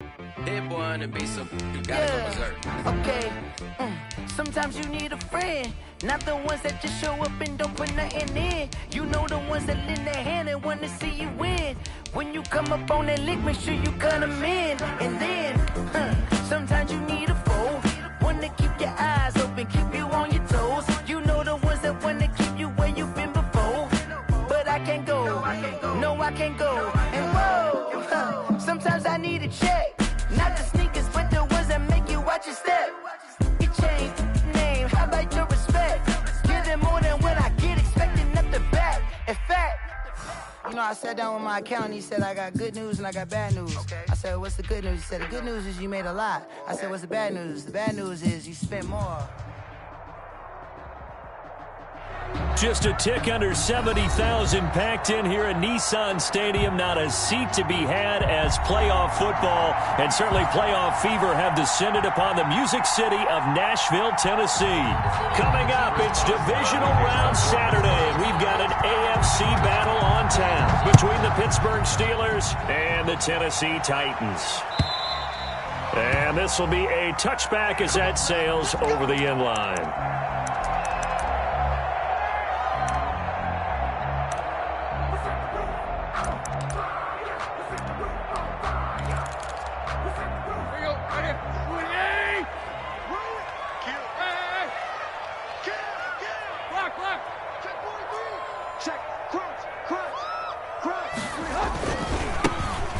Hit one and be some. You gotta go berserk. Okay. Sometimes you need a friend, not the ones that just show up and don't put nothing in. You know the ones that lend their hand and want to see you win. When you come up on that lick, make sure you cut them in. And then, sometimes you need a foe, one to keep your eyes open, keep you on your toes. You know the ones that want to keep you where you've been before. But I can't go, no I can't go. And whoa, sometimes I need a check. Not the sneakers, but the ones that make you watch your step. You change name, how about your respect? Give them more than what I get, expecting up the back. In fact, you know, I sat down with my accountant. He said, I got good news and I got bad news. Okay. I said, what's the good news? He said, the good news is you made a lot. I said, what's the bad news? The bad news is you spent more. Just a tick under 70,000 packed in here at Nissan Stadium. Not a seat to be had as playoff football and certainly playoff fever have descended upon the Music City of Nashville, Tennessee. Coming up, it's divisional round Saturday, and we've got an AFC battle on tap between the Pittsburgh Steelers and the Tennessee Titans. And this will be a touchback as that sails over the end line.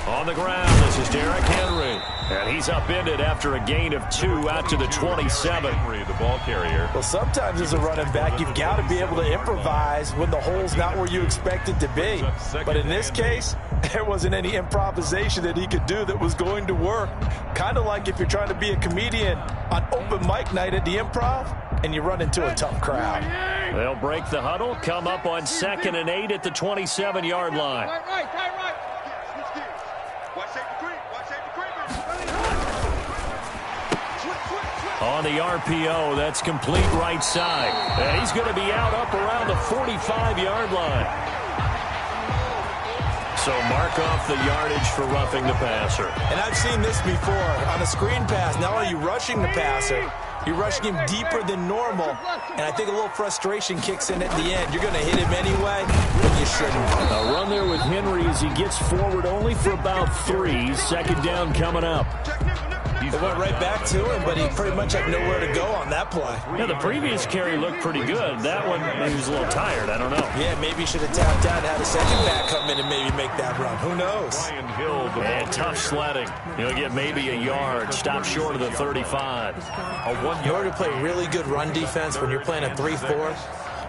On the ground, this is Derrick Henry. And he's upended after a gain of 2 out to the 27. Henry, the ball carrier. Well, sometimes as a running back, you've got to be able to improvise when the hole's not where you expect it to be. But in this case, there wasn't any improvisation that he could do that was going to work. Kind of like if you're trying to be a comedian on open mic night at the Improv and you run into a tough crowd. They'll break the huddle, come up on 2nd and 8 at the 27-yard line. On the RPO, that's complete right side. And he's going to be out up around the 45-yard line. So mark off the yardage for roughing the passer. And I've seen this before. On a screen pass, not only are you rushing the passer, you're rushing him deeper than normal. And I think a little frustration kicks in at the end. You're going to hit him anyway, but you shouldn't. A run there with Henry as he gets forward only for about 3. 2nd down coming up. They went right back to him, but he pretty much had nowhere to go on that play. Yeah, the previous carry looked pretty good. That one, he was a little tired. I don't know. Yeah, maybe he should have tapped out and had a second back come in and maybe make that run. Who knows? And tough sledding. He'll get maybe a yard. Stop short of the 35. In order to play really good run defense when you're playing a 3-4,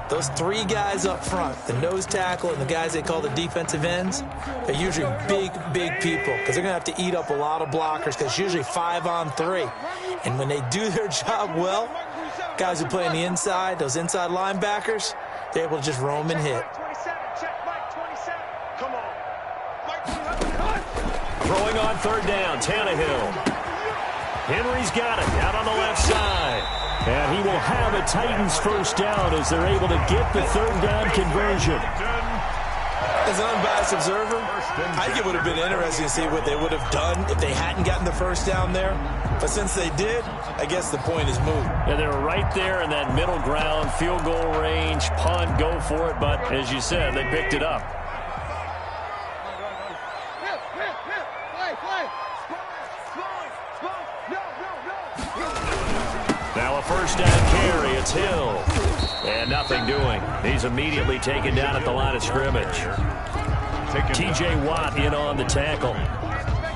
those 3 guys up front, the nose tackle and the guys they call the defensive ends, they're usually big, big people because they're going to have to eat up a lot of blockers because it's usually 5 on 3. And when they do their job well, guys who play on the inside, those inside linebackers, they're able to just roam and hit. Throwing on 3rd down, Tannehill. Henry's got it out on the left side. And he will have a Titans 1st down as they're able to get the 3rd down conversion. As an unbiased observer, I think it would have been interesting to see what they would have done if they hadn't gotten the 1st down there. But since they did, I guess the point is moot. Yeah, they were right there in that middle ground, field goal range, punt, go for it. But as you said, they picked it up. Now a 1st down carry. It's Hill. And nothing doing. He's immediately taken down at the line of scrimmage. T.J. Watt in on the tackle.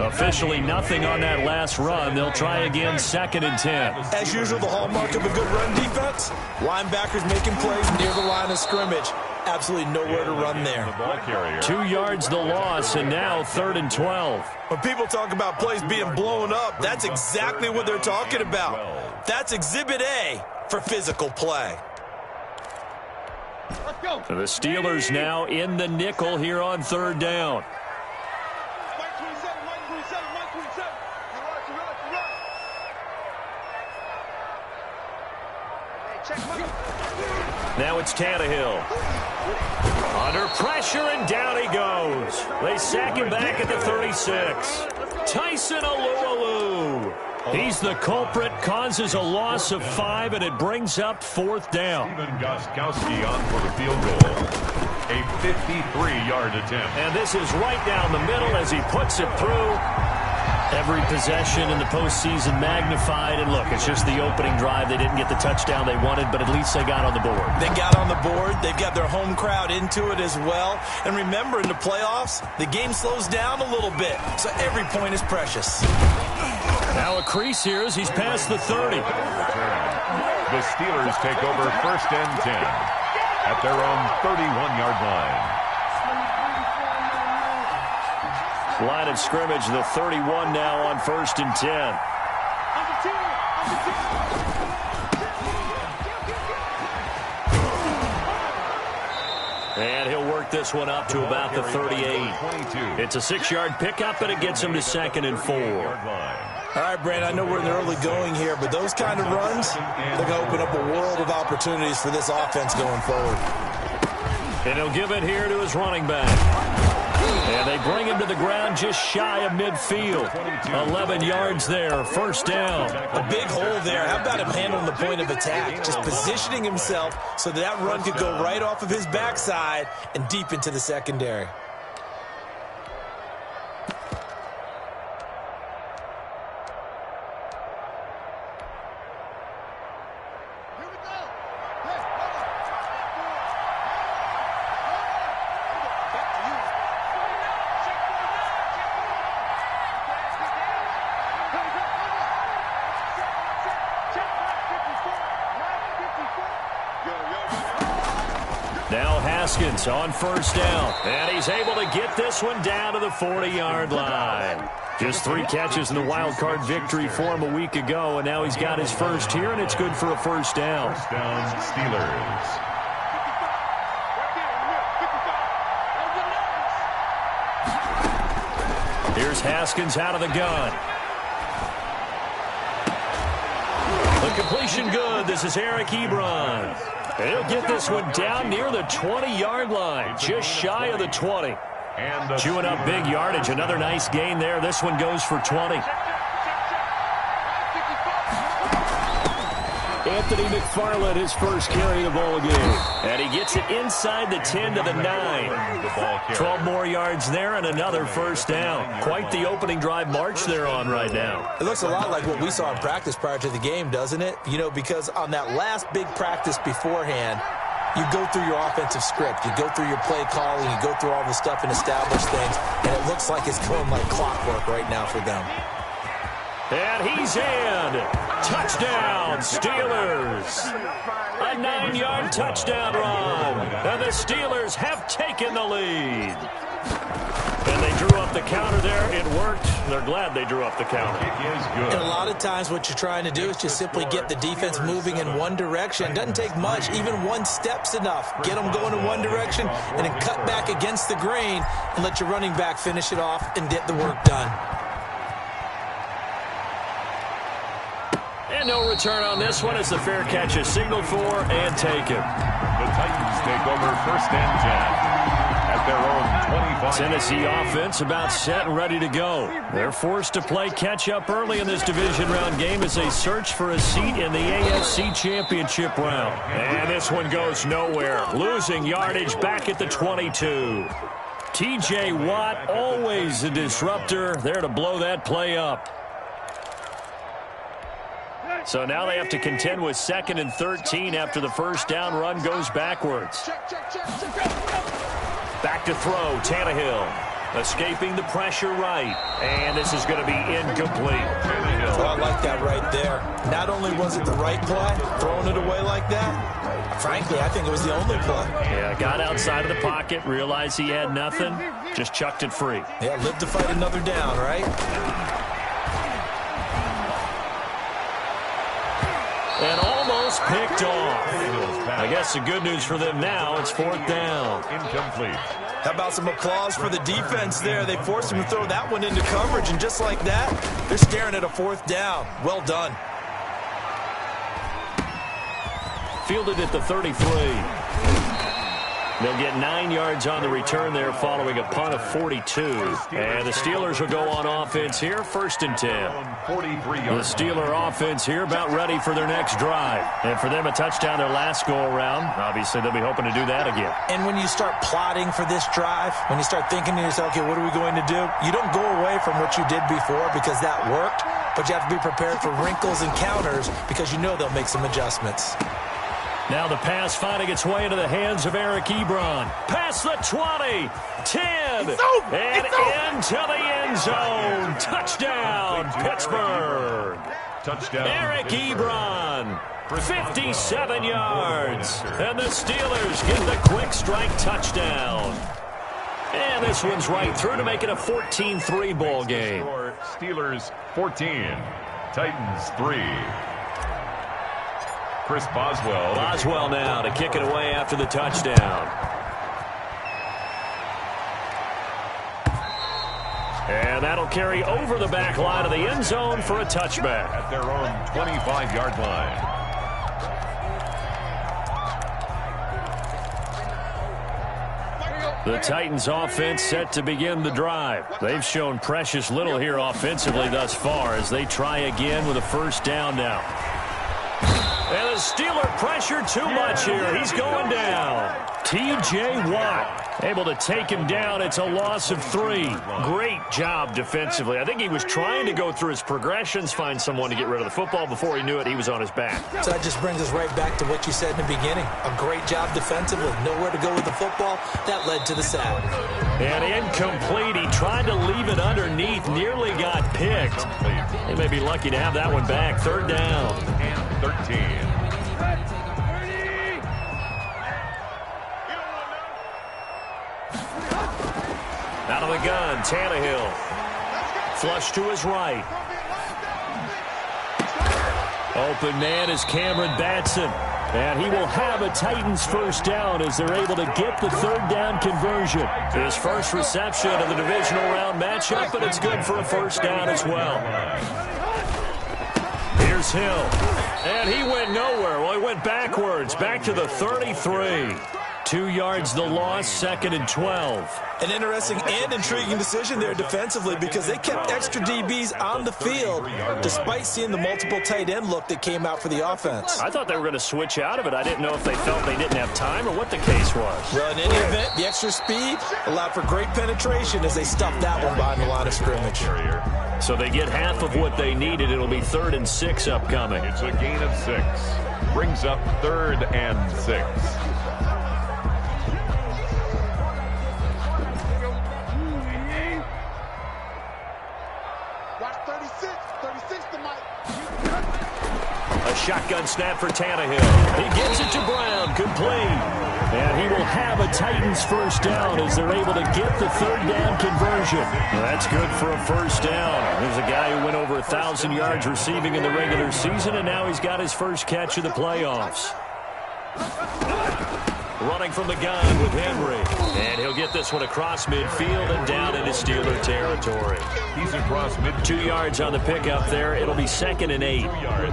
Officially nothing on that last run. They'll try again 2nd and 10. As usual, the hallmark of a good run defense, linebackers making plays near the line of scrimmage. Absolutely nowhere to run there. 2 yards the loss, and now 3rd and 12. When people talk about plays being blown up, that's exactly what they're talking about. That's Exhibit A for physical play. The Steelers now in the nickel here on 3rd down. Now it's Tannehill. Under pressure, and down he goes. They sack him back at the 36. Tyson Alualu. He's the culprit, causes a loss of 5, and it brings up 4th down. Steven Gostkowski on for the field goal. A 53-yard attempt. And this is right down the middle as he puts it through. Every possession in the postseason magnified. And look, it's just the opening drive. They didn't get the touchdown they wanted, but at least they got on the board. They got on the board. They've got their home crowd into it as well. And remember, in the playoffs, the game slows down a little bit, so every point is precious. Now a crease here as he's past the 30. The Steelers take over 1st and 10 at their own 31-yard line. Line of scrimmage, the 31 now on 1st and 10. And he'll work this one up to about the 38. It's a 6-yard pickup, and it gets him to 2nd and 4. All right, Brandon, I know we're in the early going here, but those kind of runs, they're going to open up a world of opportunities for this offense going forward. And he'll give it here to his running back. And they bring him to the ground just shy of midfield. 11 yards there, 1st down. A big hole there. How about him handling the point of attack? Just positioning himself so that run could go right off of his backside and deep into the secondary. Now Haskins on 1st down. And he's able to get this one down to the 40-yard line. Just 3 catches in the wild card victory for him a week ago, and now he's got his first here, and it's good for a 1st down. 1st down, Steelers. Here's Haskins out of the gun. The completion good. This is Eric Ebron. He'll get this one down near the 20-yard line, just shy of the 20. Chewing up big yardage. Another nice gain there. This one goes for 20. Anthony McFarland, his first carry of the ball game. And he gets it inside the 10 to the 9. 12 more yards there and another 1st down. Quite the opening drive march they're on right now. It looks a lot like what we saw in practice prior to the game, doesn't it? You know, because on that last big practice beforehand, you go through your offensive script. You go through your play calling. You go through all the stuff and establish things. And it looks like it's going like clockwork right now for them. And he's in. Touchdown, Steelers. A 9-yard touchdown run. And the Steelers have taken the lead. And they drew up the counter there. It worked. They're glad they drew up the counter. It is good. And a lot of times what you're trying to do is just simply get the defense moving in one direction. It doesn't take much. Even one step's enough. Get them going in one direction and then cut back against the grain and let your running back finish it off and get the work done. And no return on this one as the fair catch is signaled for and taken. The Titans take over 1st and 10 at their own 25. Tennessee offense about set and ready to go. They're forced to play catch-up early in this division round game as they search for a seat in the AFC Championship round. And this one goes nowhere. Losing yardage back at the 22. T.J. Watt, always a disruptor, there to blow that play up. So now they have to contend with 2nd and 13 after the 1st down run goes backwards. Back to throw, Tannehill. Escaping the pressure right. And this is going to be incomplete. Oh, I like that right there. Not only was it the right play, throwing it away like that, frankly, I think it was the only play. Yeah, got outside of the pocket, realized he had nothing, just chucked it free. Yeah, live to fight another down, right? And almost picked off. I guess the good news for them now, it's 4th down. Incomplete. How about some applause for the defense there? They forced him to throw that one into coverage, and just like that, they're staring at a 4th down. Well done. Fielded at the 33. They'll get 9 yards on the return there following a punt of 42. And the Steelers will go on offense here, 1st and 10. The Steeler offense here about ready for their next drive. And for them, a touchdown their last go-around. Obviously, they'll be hoping to do that again. And when you start plotting for this drive, when you start thinking to yourself, okay, what are we going to do? You don't go away from what you did before because that worked, but you have to be prepared for wrinkles and counters because you know they'll make some adjustments. Now the pass finding its way into the hands of Eric Ebron. Past the 20, 10, and into the end zone. Touchdown, Pittsburgh. Touchdown, Eric Ebron, 57 yards. And the Steelers get the quick strike touchdown. And this one's right through to make it a 14-3 ball game. Steelers 14, Titans 3. Chris Boswell. Boswell now to kick it away after the touchdown. And that'll carry over the back line of the end zone for a touchback. At their own 25-yard line. The Titans offense set to begin the drive. They've shown precious little here offensively thus far as they try again with a 1st down now. And the Steeler pressure too much here. He's going down. T.J. Watt able to take him down. It's a loss of 3. Great job defensively. I think he was trying to go through his progressions, find someone to get rid of the football. Before he knew it, he was on his back. So that just brings us right back to what you said in the beginning. A great job defensively. Nowhere to go with the football. That led to the sack. And incomplete. He tried to leave it underneath. Nearly got picked. They may be lucky to have that one back. 3rd down. And 13. Out of the gun, Tannehill. Flush to his right. Open man is Cameron Batson. And he will have a Titans 1st down as they're able to get the 3rd down conversion. His first reception of the divisional round matchup, but it's good for a 1st down as well. Here's Hill. And he went nowhere. Well, he went backwards, back to the 33. 2 yards the loss, 2nd and 12. An interesting and intriguing decision there defensively because they kept extra DBs on the field despite seeing the multiple tight end look that came out for the offense. I thought they were going to switch out of it. I didn't know if they felt they didn't have time or what the case was. Well, in any event, the extra speed allowed for great penetration as they stuffed that one behind the line of scrimmage. So they get half of what they needed. It'll be 3rd and 6 upcoming. It's a gain of 6. Brings up 3rd and 6. A shotgun snap for Tannehill. He gives it to Brown, complete. And he will have a Titans 1st down as they're able to get the 3rd down conversion. Well, that's good for a 1st down. There's a guy who went over 1,000 yards receiving in the regular season, and now he's got his first catch of the playoffs. Running from the gun with Henry. And he'll get this one across midfield and down into Steeler territory. He's across midfield. 2 yards on the pickup there. It'll be 2nd and 8.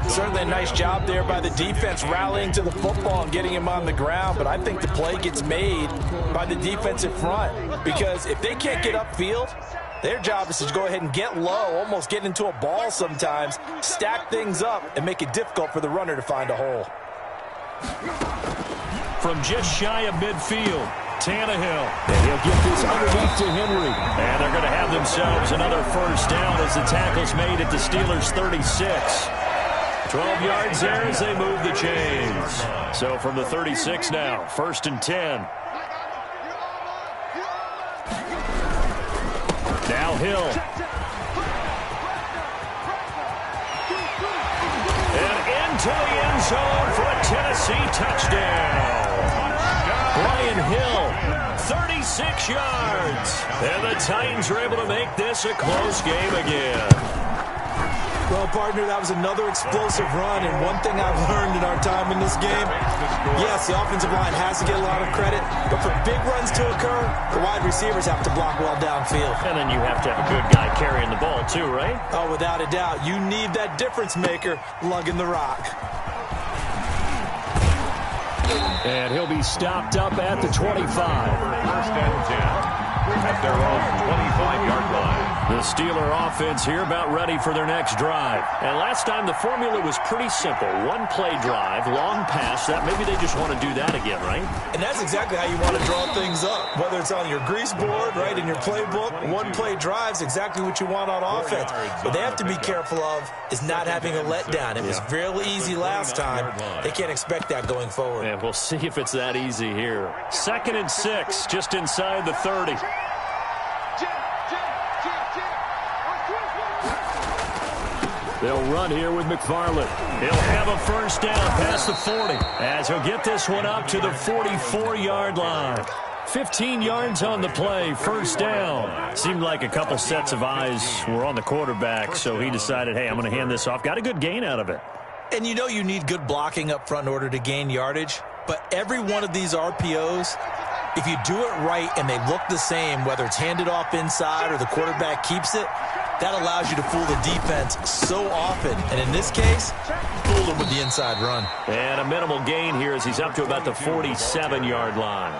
Certainly a nice job there by the defense rallying to the football and getting him on the ground. But I think the play gets made by the defensive front because if they can't get upfield, their job is to go ahead and get low, almost get into a ball sometimes, stack things up, and make it difficult for the runner to find a hole. From just shy of midfield, Tannehill. And he'll get this underneath to Henry. And they're going to have themselves another 1st down as the tackle's made at the Steelers' 36. 12 yards there as they move the chains. So from the 36 now, 1st and 10. Now Hill. And into the end zone for a Tennessee touchdown. Brian Hill, 36 yards. And the Titans are able to make this a close game again. Well, partner, that was another explosive run, and one thing I've learned in our time in this game, yes, the offensive line has to get a lot of credit, but for big runs to occur, the wide receivers have to block well downfield. And then you have to have a good guy carrying the ball too, right? Oh, without a doubt. You need that difference maker lugging the rock. And he'll be stopped up at the 25. First and 10 at their own 25-yard line. The Steeler offense here about ready for their next drive. And last time the formula was pretty simple. One-play drive, long pass. That maybe they just want to do that again, right? And that's exactly how you want to draw things up. Whether it's on your grease board, right, in your playbook, one-play drive's exactly what you want on offense. What they have to be careful of is not having a letdown. It was real easy last time. They can't expect that going forward. And we'll see if it's that easy here. 2nd and 6, just inside the 30. They'll run here with McFarland. He'll have a first down past the 40 as he'll get this one up to the 44-yard line. 15 yards on the play, first down. Seemed like a couple sets of eyes were on the quarterback, so he decided, hey, I'm going to hand this off. Got a good gain out of it. And you know you need good blocking up front in order to gain yardage, but every one of these RPOs, if you do it right and they look the same, whether it's handed off inside or the quarterback keeps it, that allows you to fool the defense so often. And in this case, fooled them with the inside run. And a minimal gain here as he's up to about the 47-yard line.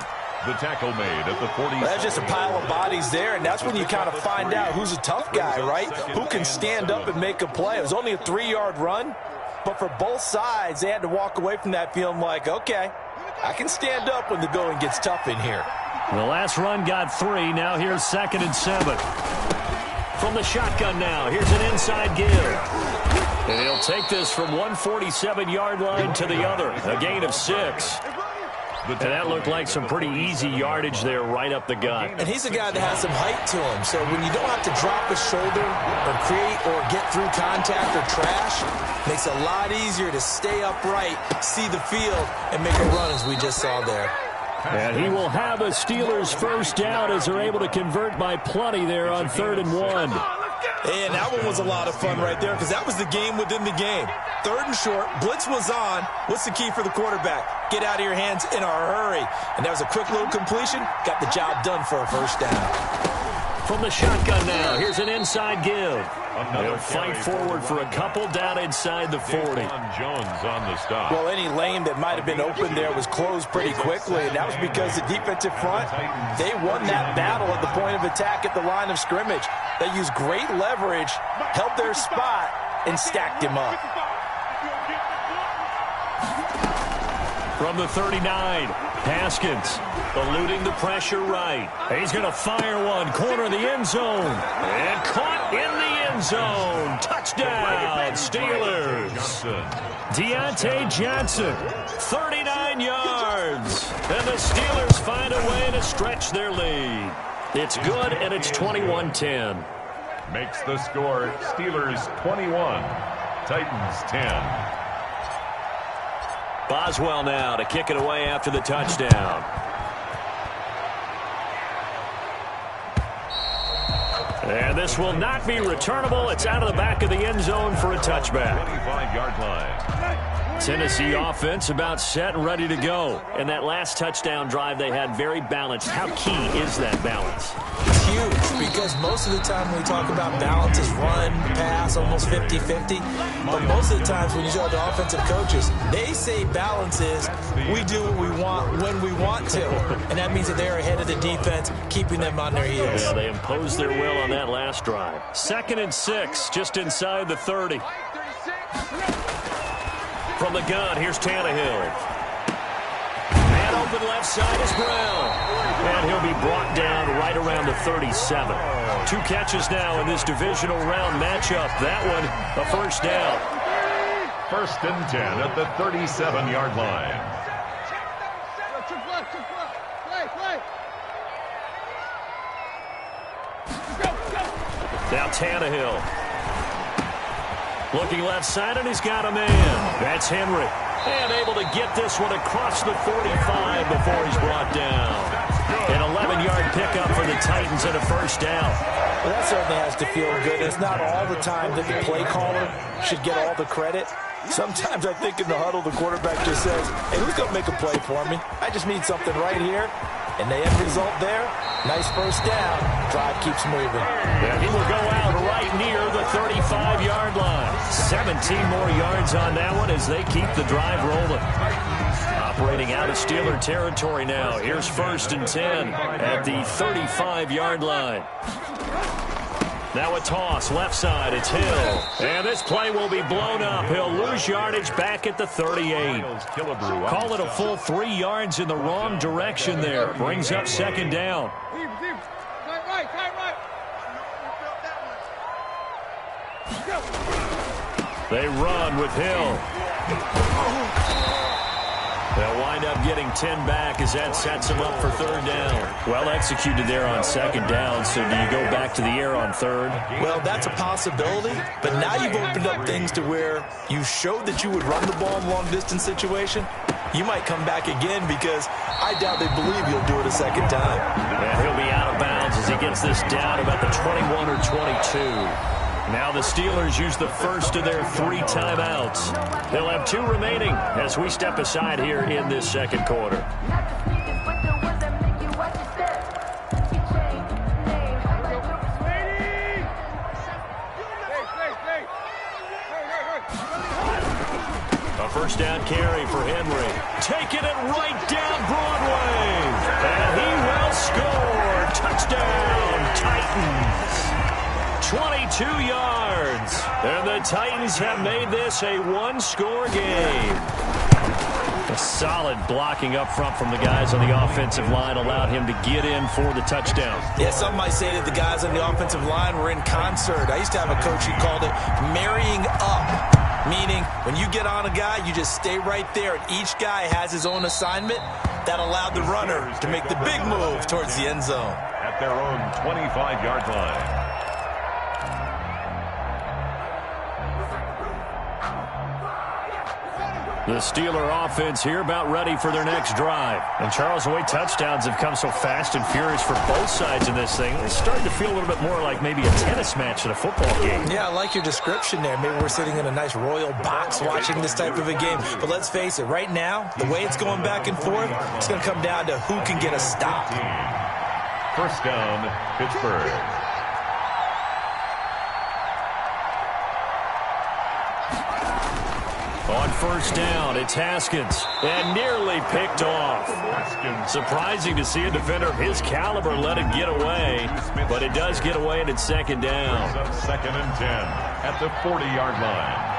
The tackle made at the 40. Well, that's just a pile of bodies there, and that's when you kind of find out who's a tough guy, right? Who can stand up and make a play. It was only a 3-yard run, but for both sides, they had to walk away from that feeling like, okay, I can stand up when the going gets tough in here. The last run got 3. Now here's 2nd and 7. From the shotgun now, here's an inside give. And he'll take this from 147-yard line to the other. A gain of 6. And that looked like some pretty easy yardage there right up the gut. And he's a guy that has some height to him. So when you don't have to drop a shoulder or create or get through contact or trash, makes it a lot easier to stay upright, see the field, and make a run as we just saw there. And he will have a Steelers first down as they're able to convert by plenty there on 3rd and 1. And that one was a lot of fun right there because that was the game within the game. 3rd and short, blitz was on. What's the key for the quarterback? Get out of your hands in a hurry. And that was a quick little completion. Got the job done for a first down. From the shotgun now, here's an inside give. They'll fight forward for a couple down inside the 40. Jones on the stop. Well, any lane that might have been open there was closed pretty quickly, and that was because the defensive front, they won that battle at the point of attack at the line of scrimmage. They used great leverage, held their spot, and stacked him up. From the 39, Haskins eluding the pressure right. He's going to fire one, corner of the end zone. And caught in the end zone. Touchdown, Steelers. Deontay Johnson, 39 yards. And the Steelers find a way to stretch their lead. It's good, and it's 21-10. Makes the score Steelers 21, Titans 10. Boswell now to kick it away after the touchdown. And this will not be returnable. It's out of the back of the end zone for a touchback. 25-yard line. Tennessee offense about set and ready to go. And that last touchdown drive they had very balanced. How key is that balance? It's huge because most of the time when we talk about balance is run, pass, almost 50-50. But most of the times when you talk to offensive coaches, they say balance is we do what we want when we want to. And that means that they're ahead of the defense, keeping them on their heels. Yeah, they imposed their will on that last drive. 2nd and 6, just inside the 30. From the gun, here's Tannehill. And open left side is Brown. And he'll be brought down right around the 37. 2 catches now in this divisional round matchup. That one, a first down. 1st and 10 at the 37-yard line. Now Tannehill. Looking left side, and he's got a man. That's Henry. And able to get this one across the 45 before he's brought down. An 11-yard pickup for the Titans and a first down. Well, that certainly has to feel good. It's not all the time that the play caller should get all the credit. Sometimes I think in the huddle, the quarterback just says, hey, who's going to make a play for me? I just need something right here. And the end result there, nice first down. Drive keeps moving. And he will go out right near the 35-yard line. 17 more yards on that one as they keep the drive rolling. Operating out of Steeler territory now. Here's 1st and 10 at the 35-yard line. Now a toss, left side, it's Hill. And this play will be blown up. He'll lose yardage back at the 38. Call it a full 3 yards in the wrong direction there. Brings up 2nd down. They run with Hill. They'll wind up getting 10 back as that sets them up for 3rd down. Well executed there on 2nd down, so do you go back to the air on 3rd? Well, that's a possibility, but now you've opened up things to where you showed that you would run the ball in a long-distance situation. You might come back again because I doubt they believe you'll do it a 2nd time. And he'll be out of bounds as he gets this down about the 21 or 22. Now the Steelers use the first of their 3 timeouts. They'll have 2 remaining as we step aside here in this 2nd quarter. A 1st down carry for Henry. Taking it right down Broadway. And he will score. Touchdown, Titans. 22 yards. And the Titans have made this a 1-score game. A solid blocking up front from the guys on the offensive line allowed him to get in for the touchdown. Yeah, some might say that the guys on the offensive line were in concert. I used to have a coach who called it marrying up. Meaning, when you get on a guy, you just stay right there, and each guy has his own assignment. That allowed the runner to make the big move towards the end zone. At their own 25-yard line. The Steeler offense here about ready for their next drive. And Charles, the way touchdowns have come so fast and furious for both sides in this thing, it's starting to feel a little bit more like maybe a tennis match than a football game. Yeah, I like your description there. Maybe we're sitting in a nice royal box watching this type of a game. But let's face it, right now, the way it's going back and forth, it's going to come down to who can get a stop. 1st down, Pittsburgh. On 1st down, it's Haskins, and nearly picked off. Surprising to see a defender of his caliber let it get away, but it does get away, and it's 2nd down. 2nd and 10 at the 40-yard line.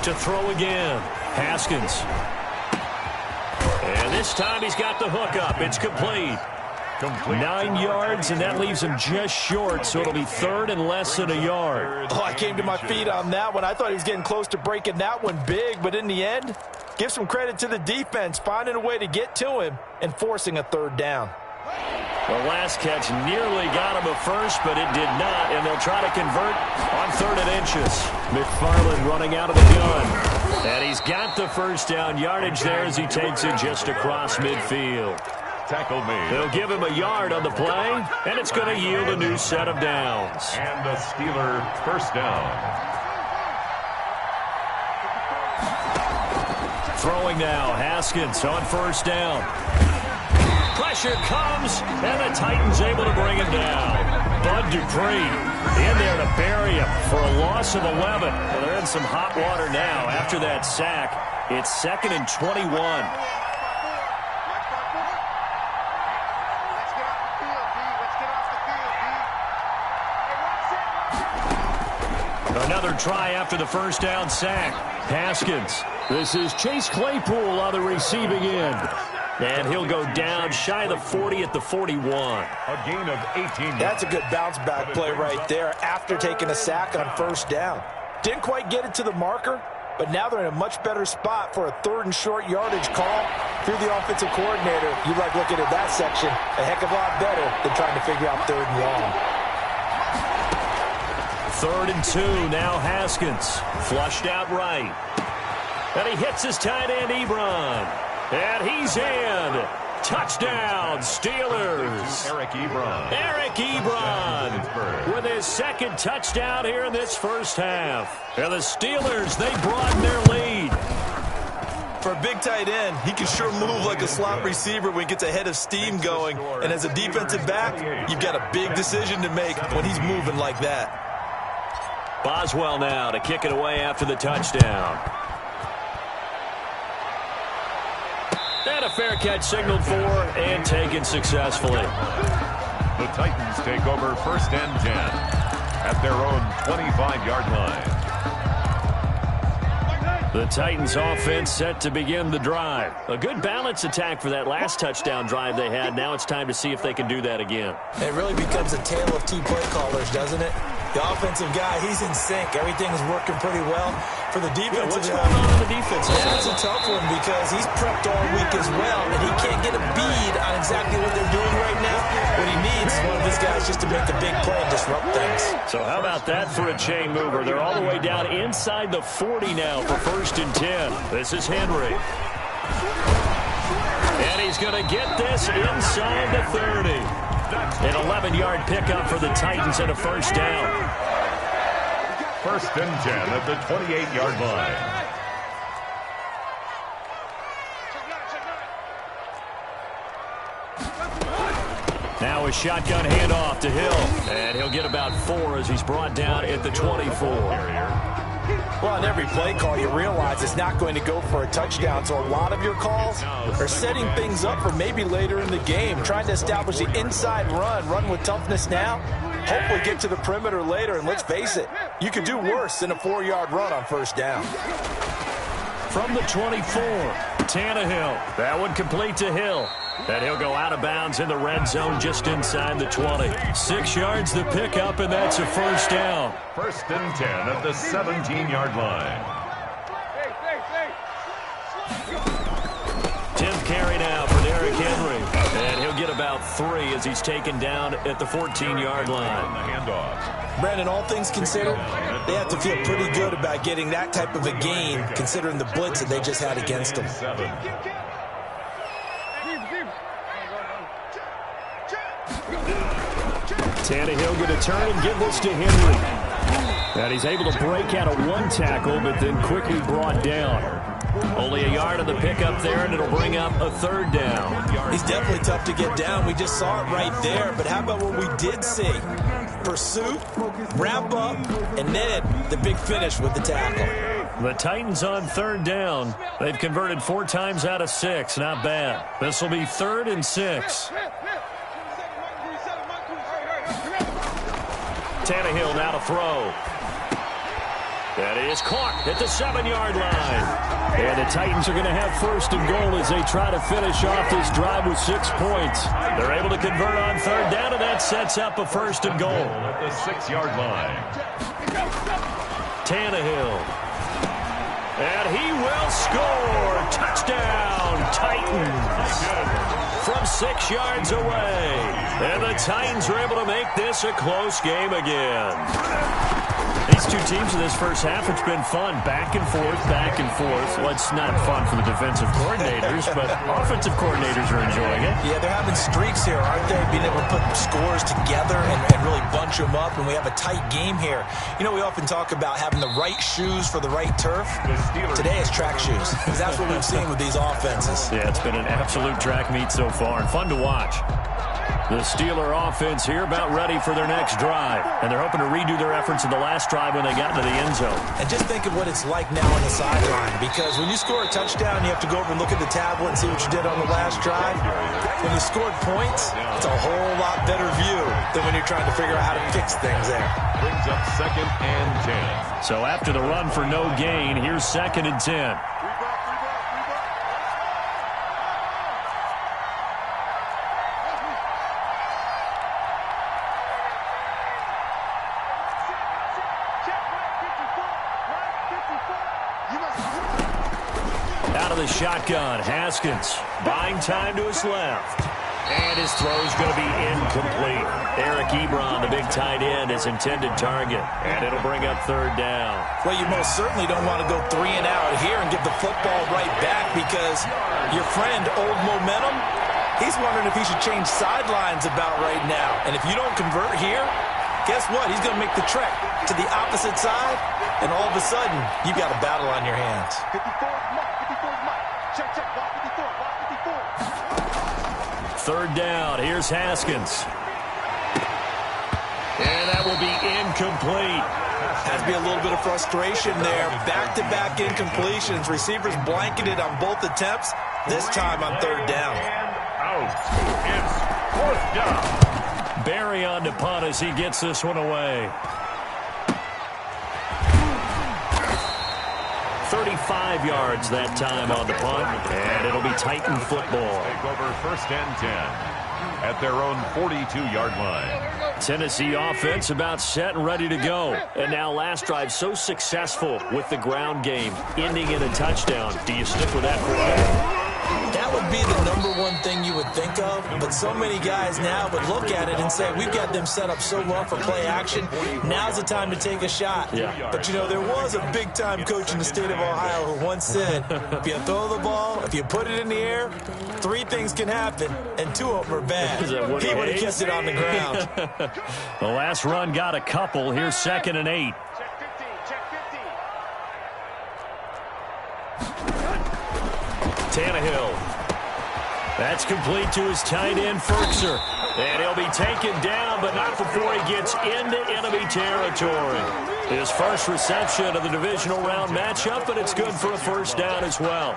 To throw again, Haskins. And this time he's got the hook up. It's complete. 9 yards, and that leaves him just short, so it'll be 3rd and less than a yard. Oh, I came to my feet on that one. I thought he was getting close to breaking that one big, but in the end, give some credit to the defense, finding a way to get to him and forcing a 3rd down. The last catch nearly got him a first, but it did not, and they'll try to convert on 3rd and inches. McFarland running out of the gun, and he's got the 1st down yardage there as he takes it just across midfield. Tackle made. They'll give him a yard on the play, and it's going to yield a new set of downs. And the Steeler 1st down. Throwing now, Haskins on 1st down. Pressure comes, and the Titans able to bring him down. Bud Dupree in there to bury him for a loss of 11. Well, they're in some hot water now after that sack. It's 2nd and 21. Another try after the 1st down sack. Haskins. This is Chase Claypool on the receiving end. And he'll go down shy of the 40 at the 41. A gain of 18. That's a good bounce-back play right there after taking a sack on 1st down. Didn't quite get it to the marker, but now they're in a much better spot for a 3rd and short yardage call. Through the offensive coordinator, you like looking at that section a heck of a lot better than trying to figure out 3rd and long. 3rd and 2, now Haskins. Flushed out right. And he hits his tight end, Ebron. And he's in. Touchdown, Steelers. Eric Ebron. Eric Ebron with his second touchdown here in this first half. And the Steelers, they broaden their lead. For a big tight end, he can sure move like a slot receiver when he gets a head of steam going. And as a defensive back, you've got a big decision to make when he's moving like that. Boswell now to kick it away after the touchdown. And a fair catch signaled for and taken successfully. The Titans take over 1st and 10 at their own 25-yard line. The Titans offense set to begin the drive. A good balanced attack for that last touchdown drive they had. Now it's time to see if they can do that again. It really becomes a tale of two play callers, doesn't it? The offensive guy, he's in sync. Everything is working pretty well. For the defensive what's guy, going on the defense? that's a tough one because he's prepped all week as well, and he can't get a bead on exactly what they're doing right now. What he needs is one of his guys just to make the big play and disrupt things. So how about that for a chain mover? They're all the way down inside the 40 now for 1st and 10. This is Henry. And he's going to get this inside the 30. An 11-yard pickup for the Titans and a first down. 1st and 10 at the 28-yard line. Now a shotgun handoff to Hill. And he'll get about 4 as he's brought down at the 24. Well, on every play call, you realize it's not going to go for a touchdown. So a lot of your calls are setting things up for maybe later in the game, trying to establish the inside run with toughness now. Hopefully get to the perimeter later, and let's face it, you could do worse than a 4-yard run on 1st down. From the 24, Tannehill. That one complete to Hill. And he'll go out of bounds in the red zone just inside the 20. 6 yards the pickup, and that's a first down. 1st and 10 at the 17-yard line. 10th carry now for Derrick Henry. And he'll get about 3 as he's taken down at the 14-yard line. The handoff. Brandon, all things considered, they have to feel pretty good about getting that type of a gain, considering the blitz that they just had against them. Tannehill going to turn and give this to Henry. And he's able to break out of 1 tackle, but then quickly brought down. Only a yard of the pickup there, and it'll bring up a 3rd down. He's definitely tough to get down. We just saw it right there. But how about what we did see? Pursuit, wrap up, and then the big finish with the tackle. The Titans on 3rd down. They've converted 4 times out of 6. Not bad. This will be 3rd and 6. Tannehill now to throw. That is caught at the 7-yard line. And the Titans are going to have 1st and goal as they try to finish off this drive with 6 points. They're able to convert on 3rd down, and that sets up a 1st and goal. At the 6-yard line. Tannehill. And he will score. Touchdown, Titans. From 6 yards away. And the Titans are able to make this a close game again. These two teams in this first half, it's been fun. Back and forth, back and forth. Well, it's not fun for the defensive coordinators, but offensive coordinators are enjoying it. Yeah, they're having streaks here, aren't they? Being able to put scores together and really bunch them up, and we have a tight game here. You know, we often talk about having the right shoes for the right turf. Today is track shoes, because that's what we've seen with these offenses. Yeah, it's been an absolute track meet so far, and fun to watch. The Steeler offense here about ready for their next drive. And they're hoping to redo their efforts in the last drive when they got into the end zone. And just think of what it's like now on the sideline. Because when you score a touchdown, you have to go over and look at the tablet and see what you did on the last drive. When you scored points, it's a whole lot better view than when you're trying to figure out how to fix things there. Brings up 2nd and 10. So after the run for no gain, here's 2nd and 10. Out of the shotgun, Haskins buying time to his left. And his throw's going to be incomplete. Eric Ebron, the big tight end, his intended target. And it'll bring up 3rd down. Well, you most certainly don't want to go 3 and out here and give the football right back because your friend, old momentum, He's wondering if he should change sidelines about right now. And if you don't convert here, guess what? He's going to make the trek to the opposite side, and all of a sudden, you've got a battle on your hands. 3rd down. Here's Haskins. And that will be incomplete. Has to be a little bit of frustration there. Back-to-back incompletions. Receivers blanketed on both attempts. This time on 3rd down. Out. It's 4th down. Barry on to punt as he gets this one away. 35 yards that time on the punt, and it'll be Titan football. Take over 1st and 10 at their own 42-yard line. Tennessee offense about set and ready to go. And now last drive so successful with the ground game, ending in a touchdown. Do you stick with that quarterback? That would be the #1 thing you would think of, but so many guys now would look at it and say, we've got them set up so well for play action. Now's the time to take a shot. Yeah. But, you know, there was a big-time coach in the state of Ohio who once said, if you throw the ball, if you put it in the air, 3 things can happen, and 2 of them are bad. He would have kept it on the ground. The last run got a couple. Here's 2nd and 8. Tannehill. That's complete to his tight end, Ferkser. And he'll be taken down, but not before he gets into enemy territory. His first reception of the divisional round matchup, but it's good for a 1st down as well.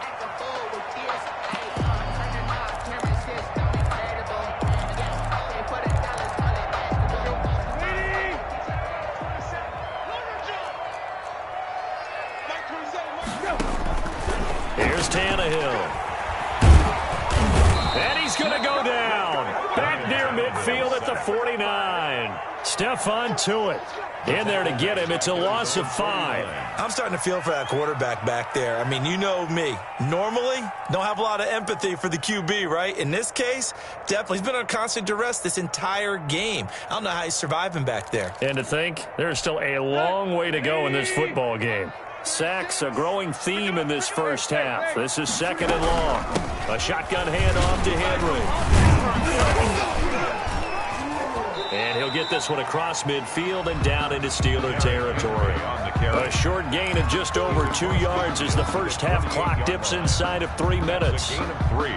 Here's Tannehill. And he's going to go down. Back near midfield at the 49. Stephon Tuitt in there to get him. It's a loss of 5. I'm starting to feel for that quarterback back there. I mean, you know me. Normally, don't have a lot of empathy for the QB, right? In this case, definitely. He's been under constant duress this entire game. I don't know how he's surviving back there. And to think, there's still a long way to go in this football game. Sacks, a growing theme in this first half. This is 2nd and long. A shotgun handoff to Henry. And he'll get this one across midfield and down into Steeler territory. A short gain of just over 2 yards as the first half clock dips inside of 3 minutes. A gain of 3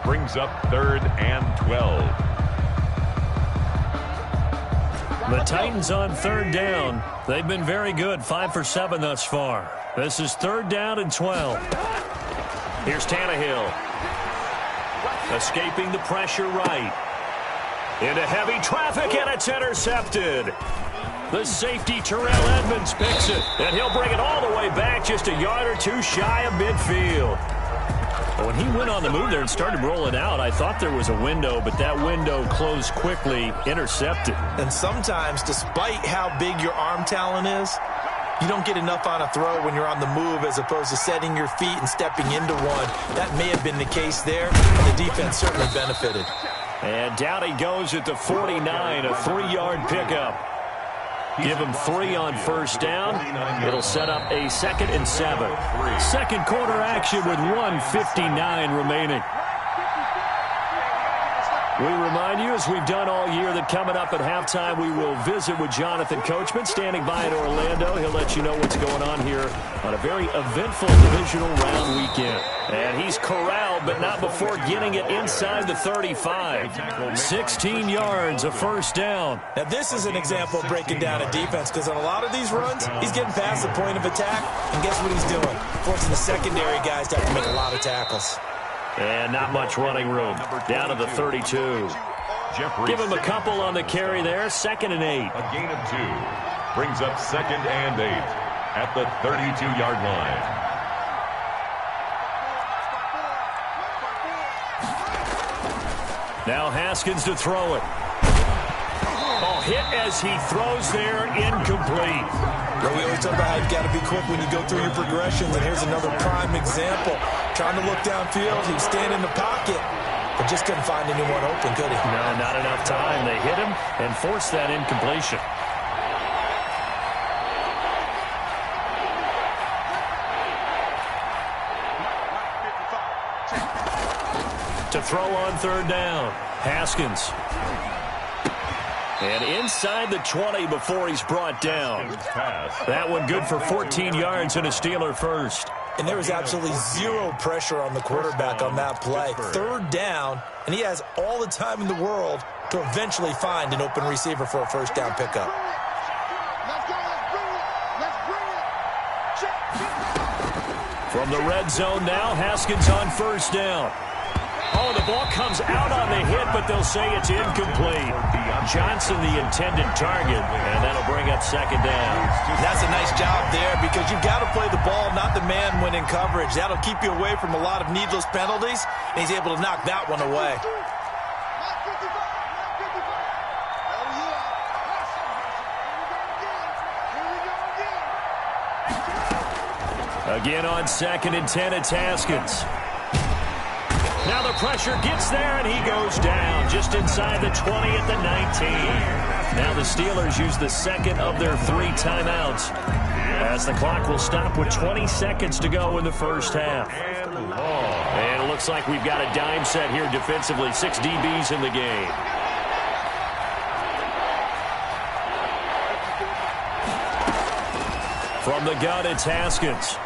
brings up 3rd and 12. The Titans on 3rd down. They've been very good, 5 for 7 thus far. This is 3rd down and 12. Here's Tannehill. Escaping the pressure right. Into heavy traffic, and it's intercepted. The safety, Terrell Edmonds, picks it, and he'll bring it all the way back just a yard or 2 shy of midfield. When he went on the move there and started rolling out, I thought there was a window, but that window closed quickly, intercepted. And sometimes, despite how big your arm talent is, you don't get enough on a throw when you're on the move as opposed to setting your feet and stepping into one. That may have been the case there, and the defense certainly benefited. And down he goes at the 49, a 3-yard pickup. Give him 3 on 1st down. It'll set up a 2nd and 7. Second quarter action with 1:59 remaining. We remind you, as we've done all year, that coming up at halftime, we will visit with Jonathan Coachman, standing by in Orlando. He'll let you know what's going on here on a very eventful divisional round weekend. And he's corralled, but not before getting it inside the 35. 16 yards, a 1st down. Now, this is an example of breaking down a defense, because on a lot of these runs, he's getting past the point of attack, and guess what he's doing? Forcing the secondary guys to have to make a lot of tackles. And not much running room. Down to the 32. Give him a couple on the carry there. 2nd and 8. A gain of 2 brings up 2nd and 8 at the 32-yard line. Now Haskins to throw it. Oh, hit as he throws there, incomplete. Well, we always talk about how you've got to be quick when you go through your progressions, and here's another prime example. Trying to look downfield, he was standing in the pocket, but just couldn't find anyone open, could he? No, not enough time. They hit him and forced that incompletion. To throw on third down. Haskins. And inside the 20 before he's brought down. That one good for 14 yards and a Steeler first. And there was absolutely zero pressure on the quarterback on that play. Third down, and he has all the time in the world to eventually find an open receiver for a first down pickup. From the red zone now, Haskins on first down. Oh, the ball comes out on the hit, but they'll say it's incomplete. Johnson, the intended target, and that'll bring up second down. That's a nice job there because you've got to play the ball, not the man when in coverage. That'll keep you away from a lot of needless penalties, and he's able to knock that one away. Again on 2nd and 10, it's Haskins. Now the pressure gets there, and he goes down just inside the 20 at the 19. Now the Steelers use the second of their 3 timeouts as the clock will stop with 20 seconds to go in the first half. And it looks like we've got a dime set here defensively. 6 DBs in the game. From the gun, it's Haskins.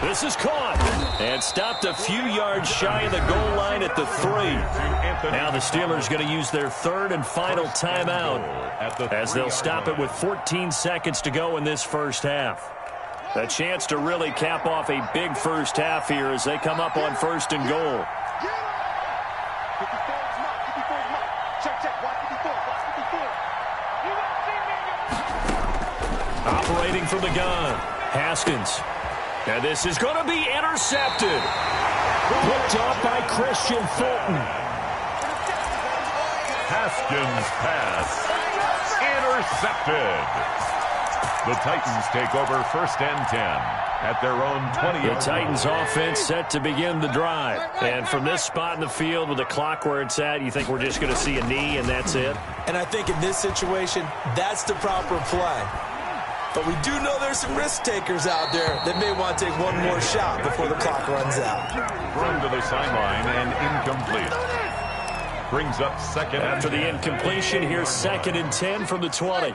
This is caught and stopped a few yards shy of the goal line at the 3. Now the Steelers going to use their 3rd and final timeout as they'll stop it with 14 seconds to go in this first half. A chance to really cap off a big first half here as they come up on 1st and goal. Operating from the gun, Haskins. And this is going to be intercepted. Picked off by Christian Fulton. Haskins pass. Intercepted. The Titans take over 1st and 10 at their own 20. The Titans offense set to begin the drive. And from this spot in the field with the clock where it's at, you think we're just going to see a knee and that's it? And I think in this situation, that's the proper play. But we do know there's some risk takers out there that may want to take one more shot before the clock runs out. Thrown to the sideline and incomplete. Brings up second. After the incompletion, here's 2nd and 10 from the 20.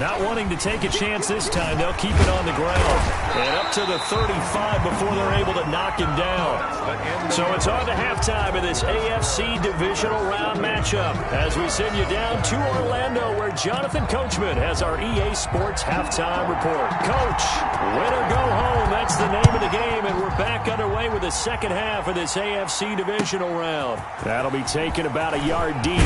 Not wanting to take a chance this time, they'll keep it on the ground. And up to the 35 before they're able to knock him down. So it's on to halftime of this AFC divisional round matchup as we send you down to Orlando where Jonathan Coachman has our EA Sports halftime report. Coach, win or go home, that's the name of the game, and we're back underway with the second half of this AFC divisional round. That'll be taken about a yard deep.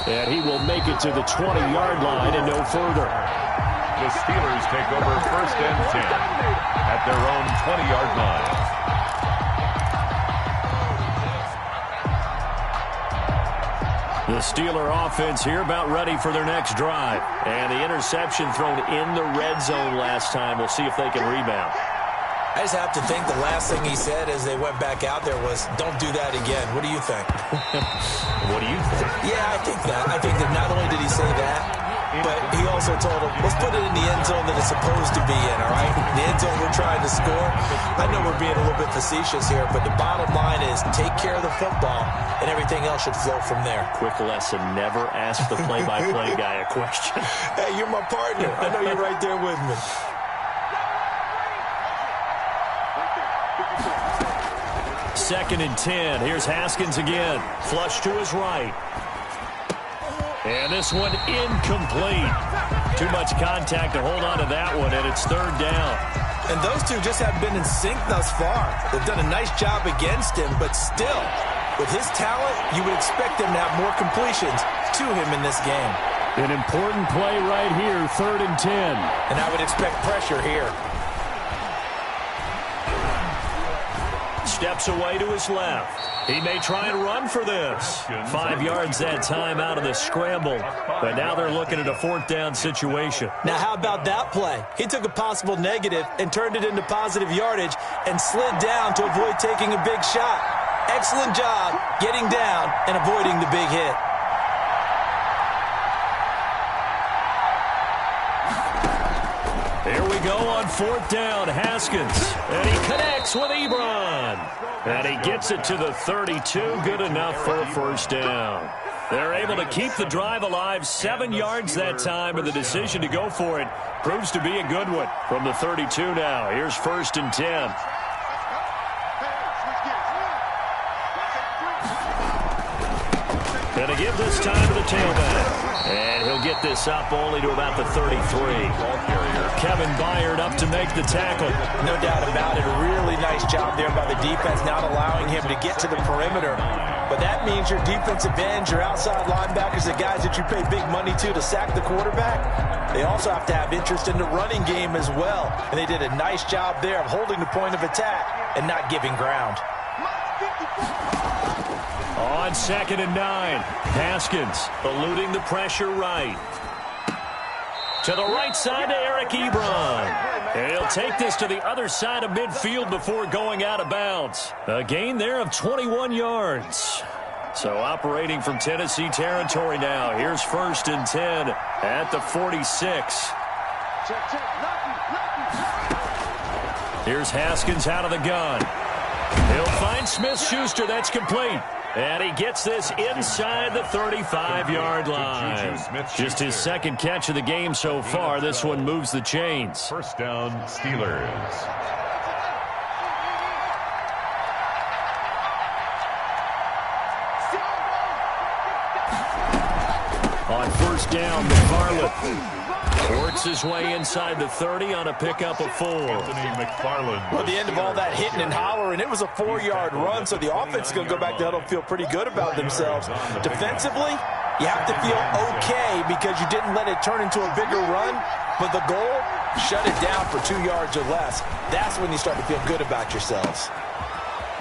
And he will make it to the 20-yard line and no further. The Steelers take over 1st and 10 at their own 20-yard line. The Steeler offense here about ready for their next drive. And the interception thrown in the red zone last time. We'll see if they can rebound. I just have to think the last thing he said as they went back out there was, don't do that again. What do you think? What do you think? Yeah, I think that. I think that not only did he say that, but he also told him, let's put it in the end zone that it's supposed to be in, all right? The end zone we're trying to score. I know we're being a little bit facetious here, but the bottom line is take care of the football, and everything else should flow from there. Quick lesson, never ask the play-by-play guy a question. Hey, you're my partner. I know you're right there with me. Second and 10. Here's Haskins again. Flush to his right. And this one incomplete. Too much contact to hold on to that one, and it's 3rd down. And those two just haven't been in sync thus far. They've done a nice job against him, but still, with his talent, you would expect them to have more completions to him in this game. An important play right here, 3rd and 10. And I would expect pressure here. Steps away to his left. He may try and run for this. 5 yards that time out of the scramble. But now they're looking at a 4th down situation. Now how about that play? He took a possible negative and turned it into positive yardage and slid down to avoid taking a big shot. Excellent job getting down and avoiding the big hit. Here we to go on 4th down. Haskins. And he connects with Ebron. And he gets it to the 32. Good enough for a 1st down. They're able to keep the drive alive. 7 yards that time, and the decision to go for it proves to be a good one. From the 32 now, here's 1st and 10. Going to give this time to the tailback. And he'll get this up only to about the 33. Kevin Byard up to make the tackle. No doubt about it. A really nice job there by the defense, not allowing him to get to the perimeter. But that means your defensive ends, your outside linebackers, the guys that you pay big money to sack the quarterback, they also have to have interest in the running game as well. And they did a nice job there of holding the point of attack and not giving ground. On 2nd and 9, Haskins eluding the pressure right. To the right side to Eric Ebron. And he'll take this to the other side of midfield before going out of bounds. A gain there of 21 yards. So operating from Tennessee territory now. Here's 1st and 10 at the 46. Here's Haskins out of the gun. He'll find Smith-Schuster. That's complete. And he gets this inside the 35-yard line. Just his 2nd catch of the game so far. This one moves the chains. 1st down, Steelers. On 1st down, McFarland works his way inside the 30 on a pickup of 4. Well, at the end of all that hitting and hollering, it was a 4-yard run, so the offense is going to go back to huddle and feel pretty good about themselves. Defensively, you have to feel okay because you didn't let it turn into a bigger run, but the goal, shut it down for 2 yards or less. That's when you start to feel good about yourselves.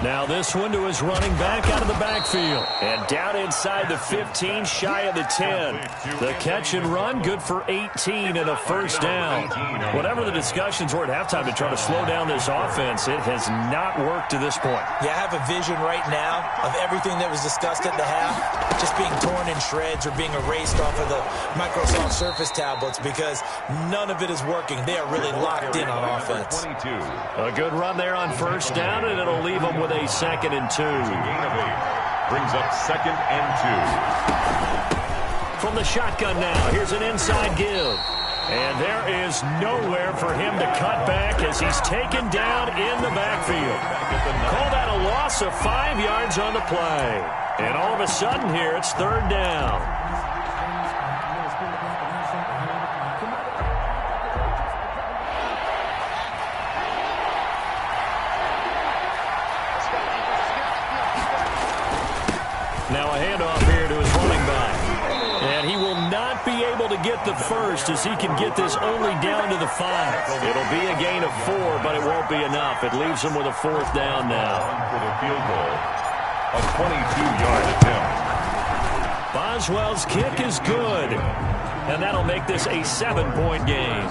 Now this one to his running back out of the backfield. And down inside the 15, shy of the 10. The catch and run, good for 18 and a 1st down. Whatever the discussions were at halftime to try to slow down this offense, it has not worked to this point. Yeah, I have a vision right now of everything that was discussed at the half just being torn in shreds or being erased off of the Microsoft Surface tablets because none of it is working. They are really locked in on offense. A good run there on 1st down, and it'll leave them with a 2nd and 2. Brings up 2nd and 2. From the shotgun now, here's an inside give. And there is nowhere for him to cut back as he's taken down in the backfield. Call that a loss of 5 yards on the play. And all of a sudden here, it's 3rd down. Now a handoff here to his running back. And he will not be able to get the 1st as he can get this only down to the 5. It'll be a gain of 4, but it won't be enough. It leaves him with a 4th down now. For the field goal, a 22-yard attempt. Boswell's kick is good. And that'll make this a 7-point game.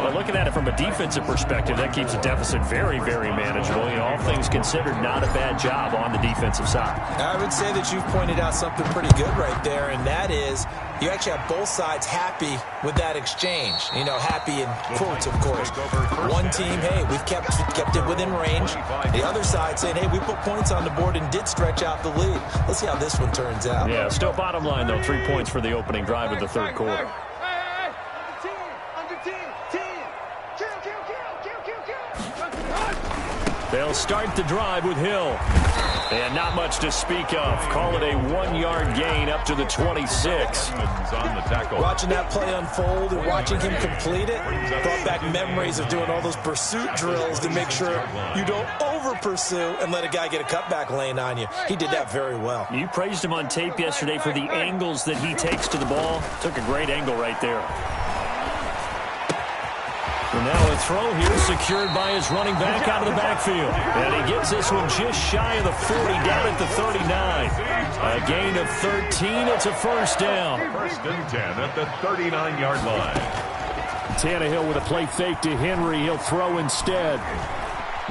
But looking at it from a defensive perspective, that keeps the deficit very, very manageable. You know, all things considered, not a bad job on the defensive side. I would say that you've pointed out something pretty good right there, and that is you actually have both sides happy with that exchange. You know, happy in quotes, of course. One team, hey, we've kept it within range. The other side saying, hey, we put points on the board and did stretch out the lead. Let's see how this one turns out. Yeah, still bottom line, though, 3 points for the opening drive of the 3rd quarter. They'll start the drive with Hill. And not much to speak of. Call it a 1-yard gain up to the 26. On the tackle. Watching that play unfold and watching him complete it brought back memories of doing all those pursuit drills to make sure you don't over-pursue and let a guy get a cutback lane on you. He did that very well. You praised him on tape yesterday for the angles that he takes to the ball. Took a great angle right there. And now a throw here secured by his running back out of the backfield. And he gets this one just shy of the 40 down at the 39. A gain of 13. It's a 1st down. 1st and 10 at the 39-yard line. Tannehill with a play fake to Henry. He'll throw instead.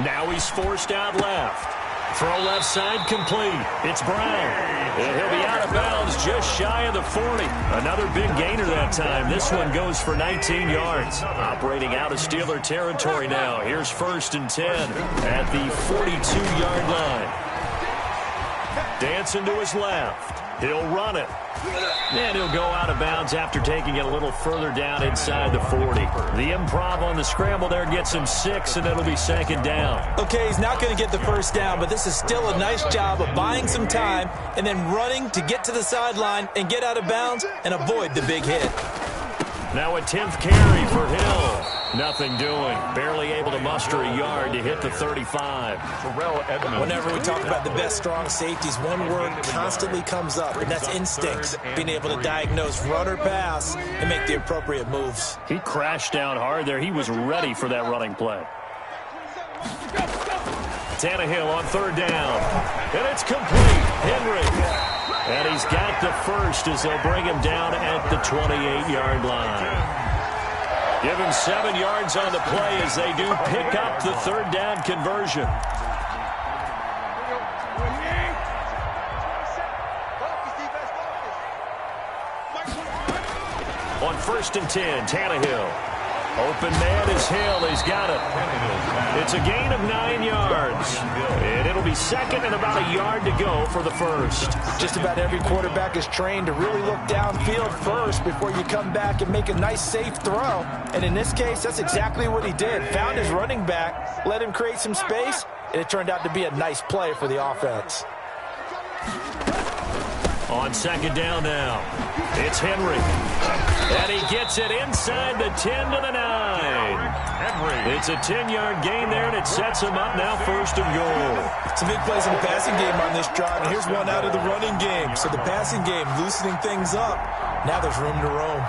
Now he's forced out left. Throw left side complete. It's Brown. And he'll be out of bounds just shy of the 40. Another big gainer that time. This one goes for 19 yards. Operating out of Steeler territory now. Here's 1st and 10 at the 42-yard line. Dancing to his left. He'll run it. And he'll go out of bounds after taking it a little further down inside the 40. The improv on the scramble there gets him 6, and it'll be 2nd down. Okay, he's not going to get the 1st down, but this is still a nice job of buying some time and then running to get to the sideline and get out of bounds and avoid the big hit. Now a 10th carry for Hill. Nothing doing. Barely able to muster a yard to hit the 35. Whenever we talk about the best strong safeties, one word constantly comes up, and that's instincts. Being able to diagnose run or pass and make the appropriate moves. He crashed down hard there. He was ready for that running play. Tannehill on 3rd down. And it's complete. Henry. And he's got the 1st as they'll bring him down at the 28-yard line. Give him 7 yards on the play as they do pick up the 3rd down conversion. On 1st and 10, Tannehill. Open man is Hill. He's got it. It's a gain of 9 yards. And it'll be 2nd and about a yard to go for the 1st. Just about every quarterback is trained to really look downfield first before you come back and make a nice, safe throw. And in this case, that's exactly what he did. Found his running back, let him create some space, and it turned out to be a nice play for the offense. On 2nd down now, it's Henry. And he gets it inside the 10 to the 9. Henry. It's a 10-yard gain there, and it sets him up now 1st and goal. Some big plays in the passing game on this drive, and here's one out of the running game. So the passing game loosening things up. Now there's room to roam.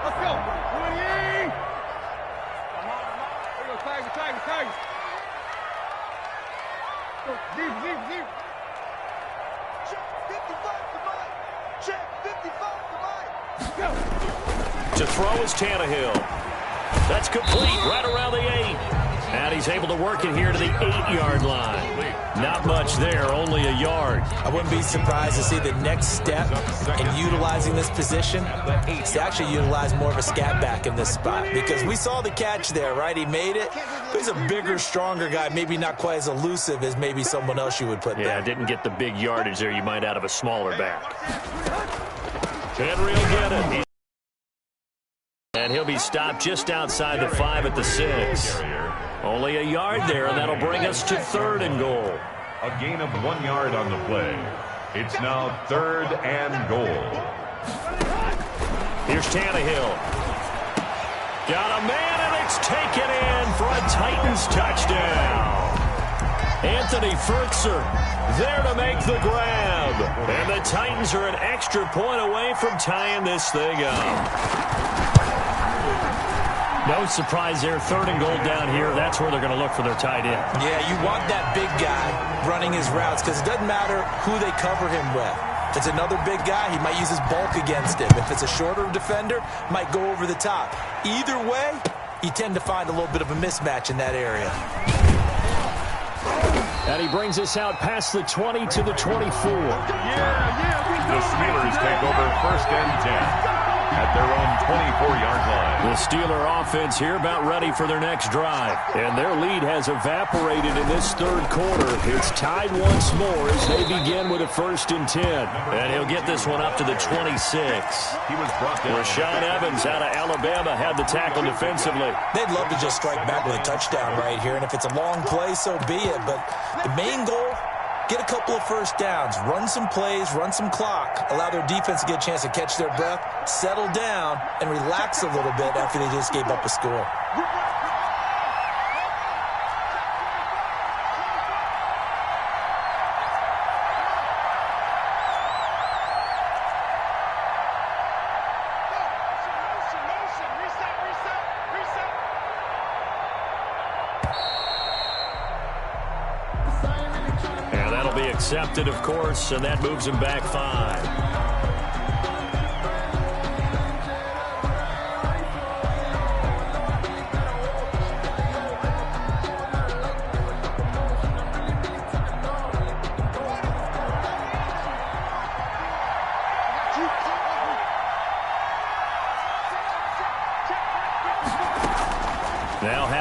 Let's go. Tigers. Deep. To throw is Tannehill. That's complete right around the 8. And he's able to work it here to the 8-yard line. Not much there, only a yard. I wouldn't be surprised to see the next step in utilizing this position is to actually utilize more of a scat back in this spot. Because we saw the catch there, right? He made it. But he's a bigger, stronger guy, maybe not quite as elusive as maybe someone else you would put there. Yeah, didn't get the big yardage there you might out of a smaller back. Henry will get it. And he'll be stopped just outside the 5 at the 6. Only a yard there, and that'll bring us to 3rd and goal. A gain of 1 yard on the play. It's now 3rd and goal. Here's Tannehill. Got a man, and it's taken in for a Titans touchdown. Anthony Furtzer there to make the grab. And the Titans are an extra point away from tying this thing up. No surprise there, 3rd and goal down here. That's where they're going to look for their tight end. Yeah, you want that big guy running his routes because it doesn't matter who they cover him with. If it's another big guy, he might use his bulk against him. If it's a shorter defender, might go over the top. Either way, you tend to find a little bit of a mismatch in that area. And he brings us out past the 20 to the 24. The Steelers take over 1st and 10. At their own 24-yard line. The Steeler offense here about ready for their next drive. And their lead has evaporated in this 3rd quarter. It's tied once more as they begin with a 1st and 10. And he'll get this one up to the 26. He was brought down. Rashaan Evans out of Alabama had the tackle defensively. They'd love to just strike back with a touchdown right here. And if it's a long play, so be it. But the main goal, get a couple of 1st downs, run some plays, run some clock, allow their defense to get a chance to catch their breath, settle down, and relax a little bit after they just gave up a score. Accepted, of course, and that moves him back 5.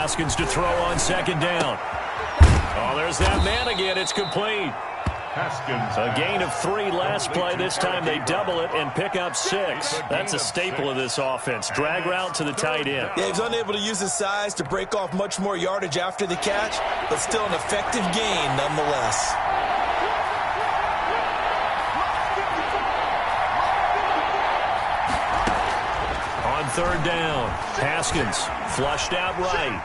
Haskins to throw on second down. Oh, there's that man again. It's complete. Haskins. A gain of 3 last play. This time they double it and pick up 6. That's a staple of this offense. Drag route to the tight end. Yeah, he's unable to use his size to break off much more yardage after the catch, but still an effective gain nonetheless. On third down, Haskins flushed out right.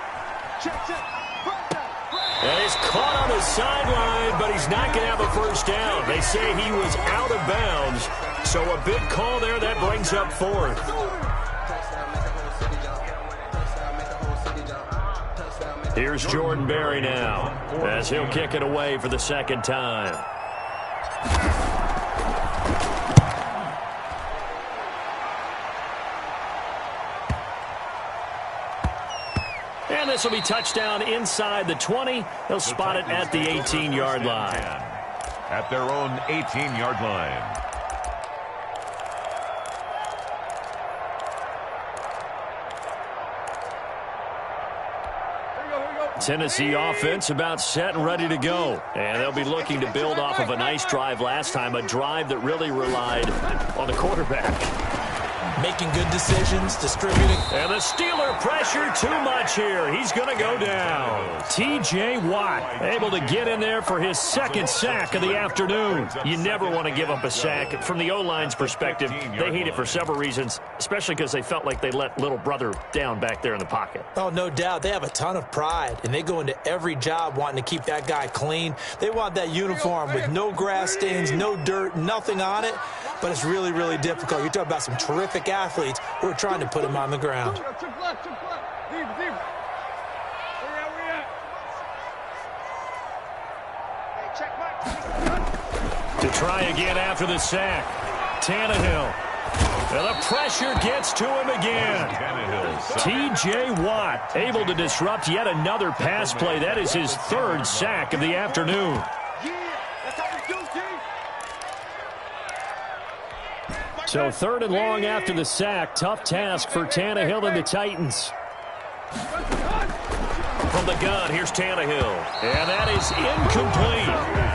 And he's caught on the sideline, but he's not going to have a first down. They say he was out of bounds, so a big call there that brings up 4th. Here's Jordan Berry now, as he'll kick it away for the second time. And this will be touchdown inside the 20. They'll spot it at the 18-yard line. At their own 18-yard line. Tennessee offense about set and ready to go. And they'll be looking to build off of a nice drive last time, a drive that really relied on the quarterback. Making good decisions, distributing. And the Steeler pressure too much here. He's going to go down. T.J. Watt able to get in there for his second sack of the afternoon. You never want to give up a sack. From the O-line's perspective, they hate it for several reasons, especially because they felt like they let little brother down back there in the pocket. Oh, no doubt. They have a ton of pride, and they go into every job wanting to keep that guy clean. They want that uniform with no grass stains, no dirt, nothing on it, but it's really, really difficult. You're talking about some terrific athletes who are trying to put him on the ground. To try again after the sack, Tannehill. And the pressure gets to him again. T.J. Watt able to disrupt yet another pass play. That is his 3rd sack of the afternoon. So 3rd and long after the sack. Tough task for Tannehill and the Titans. From the gun, here's Tannehill. And that is incomplete.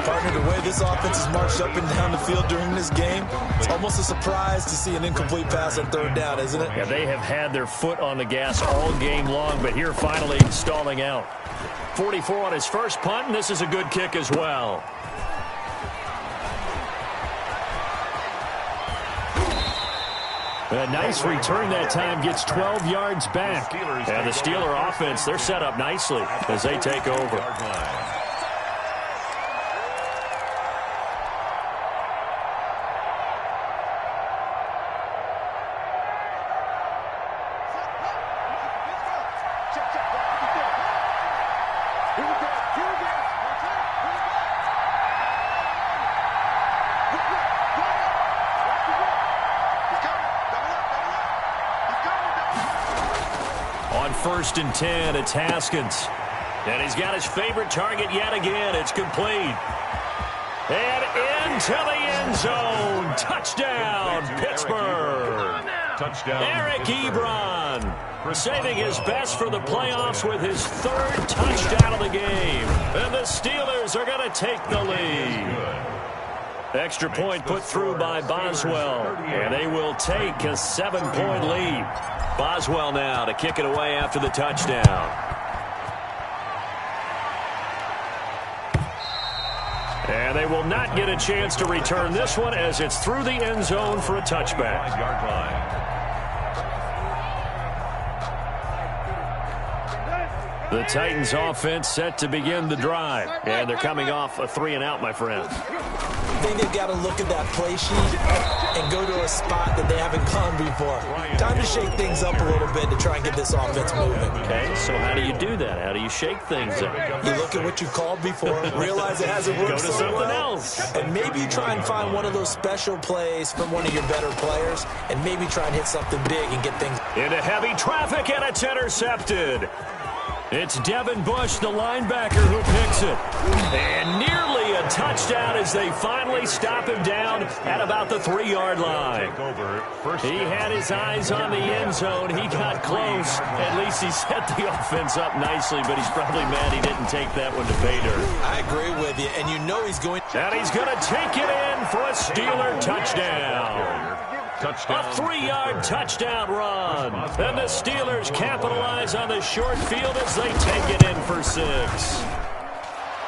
Partner, the way this offense has marched up and down the field during this game, it's almost a surprise to see an incomplete pass on 3rd down, isn't it? Yeah, they have had their foot on the gas all game long, but here finally stalling out. 44 on his first punt, and this is a good kick as well. A nice return that time, gets 12 yards back. And the Steeler offense, they're set up nicely as they take over. On 1st and 10, it's Haskins. And he's got his favorite target yet again. It's complete. And into the end zone. Touchdown, Pittsburgh. Touchdown. Eric Ebron saving his best for the playoffs with his 3rd touchdown of the game. And the Steelers are going to take the lead. Extra point put through by Boswell. And they will take a 7-point lead. Boswell now to kick it away after the touchdown. And they will not get a chance to return this one as it's through the end zone for a touchback. The Titans offense set to begin the drive. And they're coming off a 3-and-out, my friend. I think they've got to look at that play sheet and go to a spot that they haven't gone before. Time to shake things up a little bit to try and get this offense moving. Okay, so how do you do that? How do you shake things up? You look at what you called before, realize it hasn't worked Go to so something well, else. and maybe try and find one of those special plays from one of your better players, and maybe try and hit something big and get things. Into heavy traffic, and it's intercepted. It's Devin Bush, the linebacker, who picks it. And nearly a touchdown as they finally stop him down at about the 3-yard line. He had his eyes on the end zone. He got close. At least he set the offense up nicely, but he's probably mad he didn't take that one to pay dirt. I agree with you, and you know he's going. And he's going to take it in for a Steeler touchdown. A 3-yard touchdown run. And the Steelers capitalize on the short field as they take it in for 6.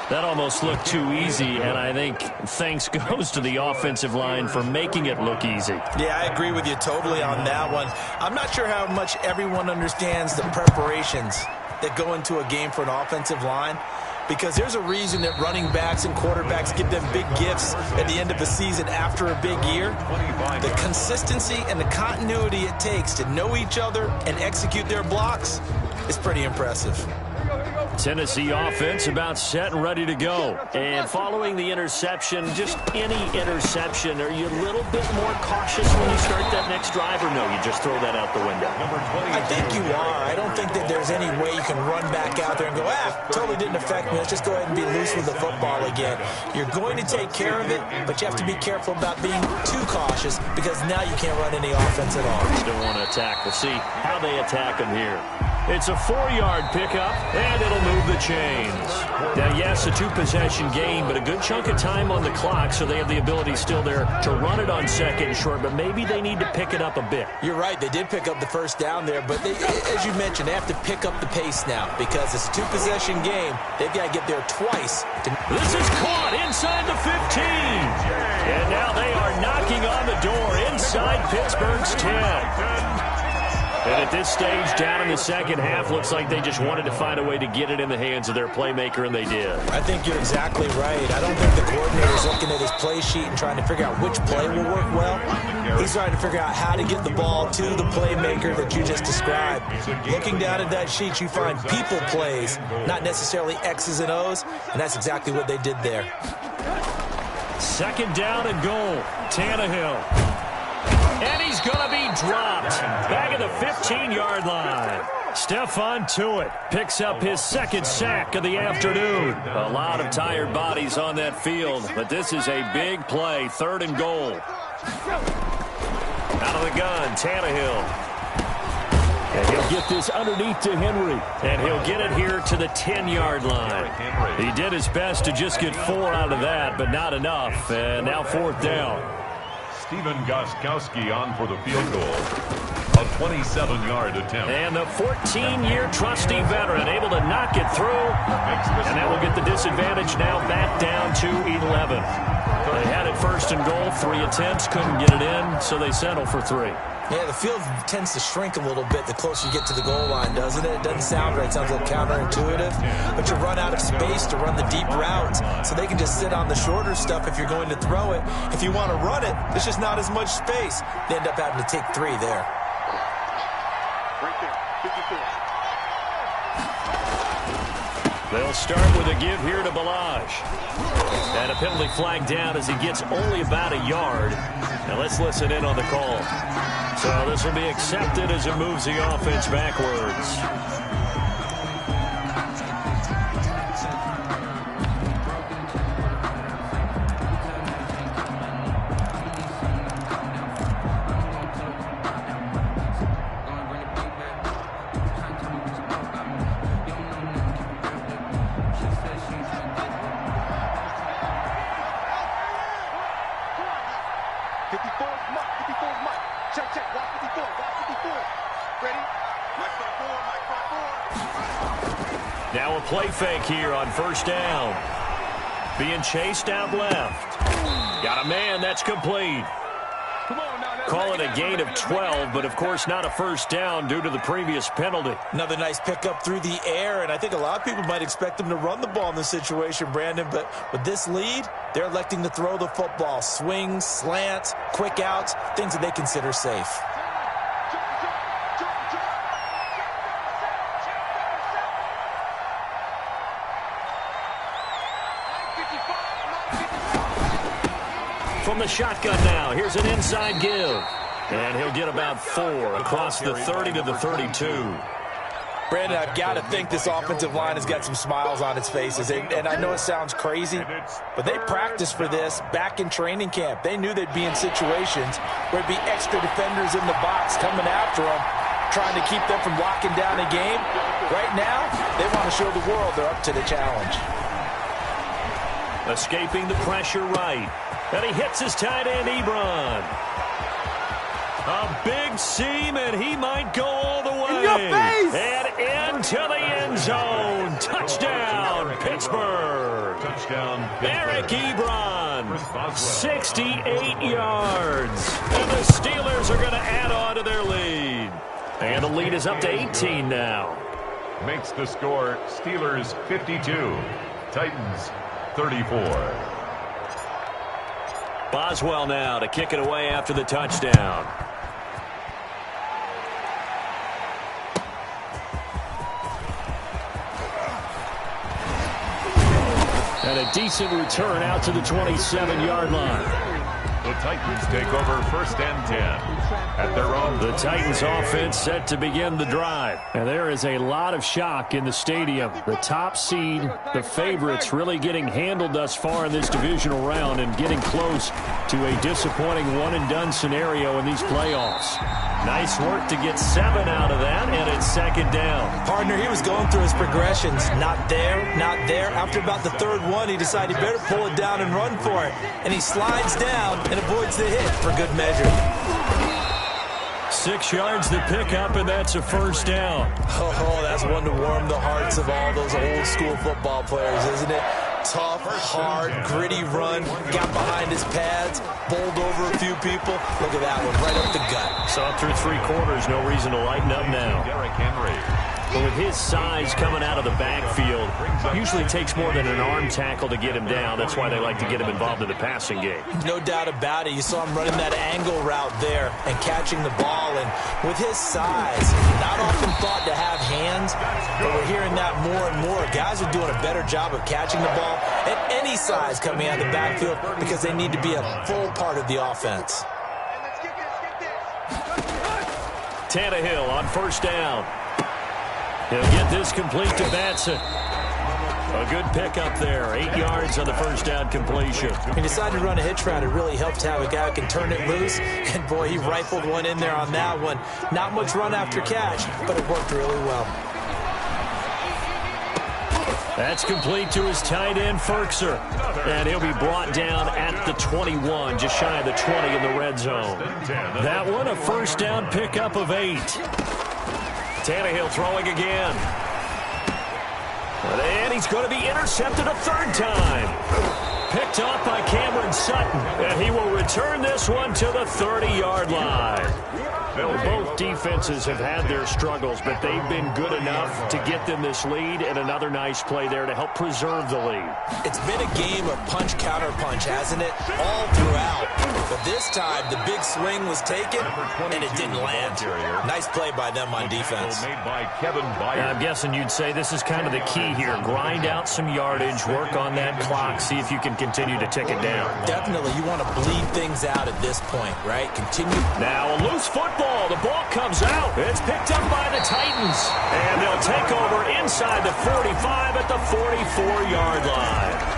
That almost looked too easy, and I think thanks goes to the offensive line for making it look easy. Yeah, I agree with you totally on that one. I'm not sure how much everyone understands the preparations that go into a game for an offensive line, because there's a reason that running backs and quarterbacks give them big gifts at the end of the season after a big year. The consistency and the continuity it takes to know each other and execute their blocks is pretty impressive. Tennessee offense about set and ready to go. And following the interception, just any interception, are you a little bit more cautious when you start that next drive, or no, you just throw that out the window? I think you are. I don't think that there's any way you can run back out there and go, totally didn't affect me. Let's just go ahead and be loose with the football again. You're going to take care of it, but you have to be careful about being too cautious, because now you can't run any offense at all. Still want to attack. We'll see how they attack him here. It's a 4-yard pickup, and it'll move the chains. Now, yes, a 2-possession game, but a good chunk of time on the clock, so they have the ability still there to run it on second and short, but maybe they need to pick it up a bit. You're right. They did pick up the first down there, but they, as you mentioned, they have to pick up the pace now because it's a 2-possession game. They've got to get there twice. This is caught inside the 15. And now they are knocking on the door inside Pittsburgh's 10. And at this stage, down in the second half, looks like they just wanted to find a way to get it in the hands of their playmaker, and they did. I think you're exactly right. I don't think the coordinator's looking at his play sheet and trying to figure out which play will work well. He's trying to figure out how to get the ball to the playmaker that you just described. Looking down at that sheet, you find people plays, not necessarily X's and O's, and that's exactly what they did there. Second down and goal. Tannehill. And he's going to be dropped back at the 15-yard line. Stephon Tuitt picks up his second sack of the afternoon. A lot of tired bodies on that field, but this is a big play. 3rd and goal. Out of the gun, Tannehill. And he'll get this underneath to Henry. And he'll get it here to the 10-yard line. He did his best to just get 4 out of that, but not enough. And now 4th down. Steven Gostkowski on for the field goal. A 27-yard attempt. And the 14-year trusty veteran able to knock it through. And that will get the disadvantage now back down to 11. They had it 1st and goal. 3 attempts, couldn't get it in, so they settle for 3. Yeah, the field tends to shrink a little bit the closer you get to the goal line, doesn't it? It doesn't sound right. It sounds a little counterintuitive. But you run out of space to run the deep routes, so they can just sit on the shorter stuff if you're going to throw it. If you want to run it, there's just not as much space. They end up having to take 3 there. Right there, 54. They'll start with a give here to Balaj. And a penalty flag down as he gets only about a yard. Now let's listen in on the call. So this will be accepted as it moves the offense backwards. Now a play fake here on 1st down. Being chased out left. Got a man, that's complete. Call it a gain of 12, but of course not a 1st down due to the previous penalty. Another nice pickup through the air, and I think a lot of people might expect them to run the ball in this situation, Brandon, but with this lead, they're electing to throw the football. Swings, slants, quick outs, things that they consider safe. From the shotgun now, here's an inside give. And he'll get about 4 across the 30 to the 32. Brandon, I've got to think this offensive line has got some smiles on its faces. And I know it sounds crazy, but they practiced for this back in training camp. They knew they'd be in situations where there'd be extra defenders in the box coming after them, trying to keep them from locking down a game. Right now, they want to show the world they're up to the challenge. Escaping the pressure right. And he hits his tight end, Ebron. A big seam, and he might go all the way. In your face! And into the end zone. Touchdown, Pittsburgh. Touchdown, Eric Ebron, 68 yards. And the Steelers are going to add on to their lead. And the lead is up to 18 now. Makes the score Steelers 52, Titans 34. Boswell now to kick it away after the touchdown. And a decent return out to the 27-yard line. The Titans take over first and 10 at their own. The Titans offense set to begin the drive. And there is a lot of shock in the stadium. The top seed, the favorites, really getting handled thus far in this divisional round and getting close to a disappointing one-and-done scenario in these playoffs. Nice work to get 7 out of that, and it's second down. Partner, he was going through his progressions. Not there, not there. After about the third one, he decided he better pull it down and run for it. And he slides down and avoids the hit for good measure. 6 yards the pickup, and that's a first down. Oh, that's one to warm the hearts of all those old-school football players, isn't it? Tough, hard, gritty run, got behind his pads, bowled over a few people. Look at that one, right up the gut. Saw through 3 quarters, no reason to lighten up now. Derrick Henry. But with his size coming out of the backfield, usually takes more than an arm tackle to get him down. That's why they like to get him involved in the passing game. No doubt about it. You saw him running that angle route there and catching the ball. And with his size, not often thought to have hands, but we're hearing that more and more. Guys are doing a better job of catching the ball at any size coming out of the backfield because they need to be a full part of the offense. Tannehill on first down. He'll get this complete to Batson. A good pickup there. 8 yards on the first down completion. He decided to run a hitch route. It really helped to have a guy who can turn it loose. And, boy, he rifled one in there on that one. Not much run after catch, but it worked really well. That's complete to his tight end, Ferkser. And he'll be brought down at the 21, just shy of the 20 in the red zone. That one, a first down pickup of 8. Tannehill throwing again. And he's going to be intercepted a third time. Picked off by Cameron Sutton. And he will return this one to the 30-yard line. Both defenses have had their struggles, but they've been good enough to get them this lead, and another nice play there to help preserve the lead. It's been a game of punch-counter-punch, hasn't it? All throughout. But this time, the big swing was taken, and it didn't land. Nice play by them on defense. Made by Kevin Byard. I'm guessing you'd say this is kind of the key here. Grind out some yardage, work on that clock, see if you can continue to tick it down. Definitely, you want to bleed things out at this point, right? Continue. Now a loose football. The ball comes out. It's picked up by the Titans. And they'll take over inside the 45 at the 44-yard line.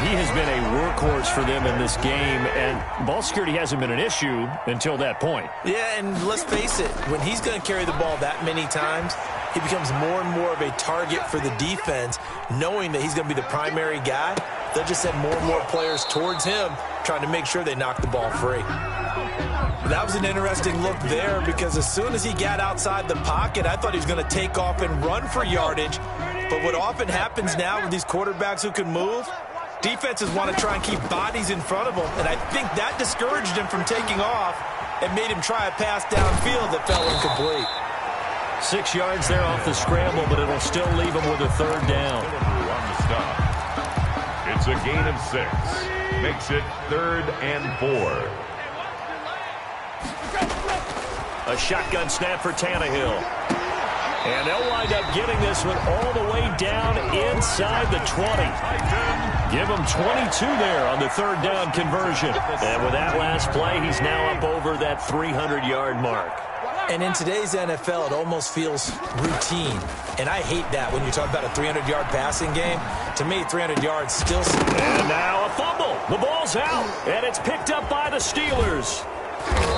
He has been a workhorse for them in this game, and ball security hasn't been an issue until that point. Yeah, and let's face it, when he's going to carry the ball that many times, he becomes more and more of a target for the defense, knowing that he's going to be the primary guy. They'll just send more and more players towards him, trying to make sure they knock the ball free. That was an interesting look there because as soon as he got outside the pocket, I thought he was going to take off and run for yardage. But what often happens now with these quarterbacks who can move, defenses want to try and keep bodies in front of them, and I think that discouraged him from taking off and made him try a pass downfield that fell incomplete. 6 yards there off the scramble, but it'll still leave him with a third down. On the stop. It's a gain of 6. Makes it 3rd and 4. A shotgun snap for Tannehill. And they'll wind up getting this one all the way down inside the 20. Give him 22 there on the third down conversion. And with that last play, he's now up over that 300-yard mark. And in today's NFL, it almost feels routine. And I hate that when you talk about a 300-yard passing game. To me, 300 yards still... And now a fumble. The ball's out, and it's picked up by the Steelers.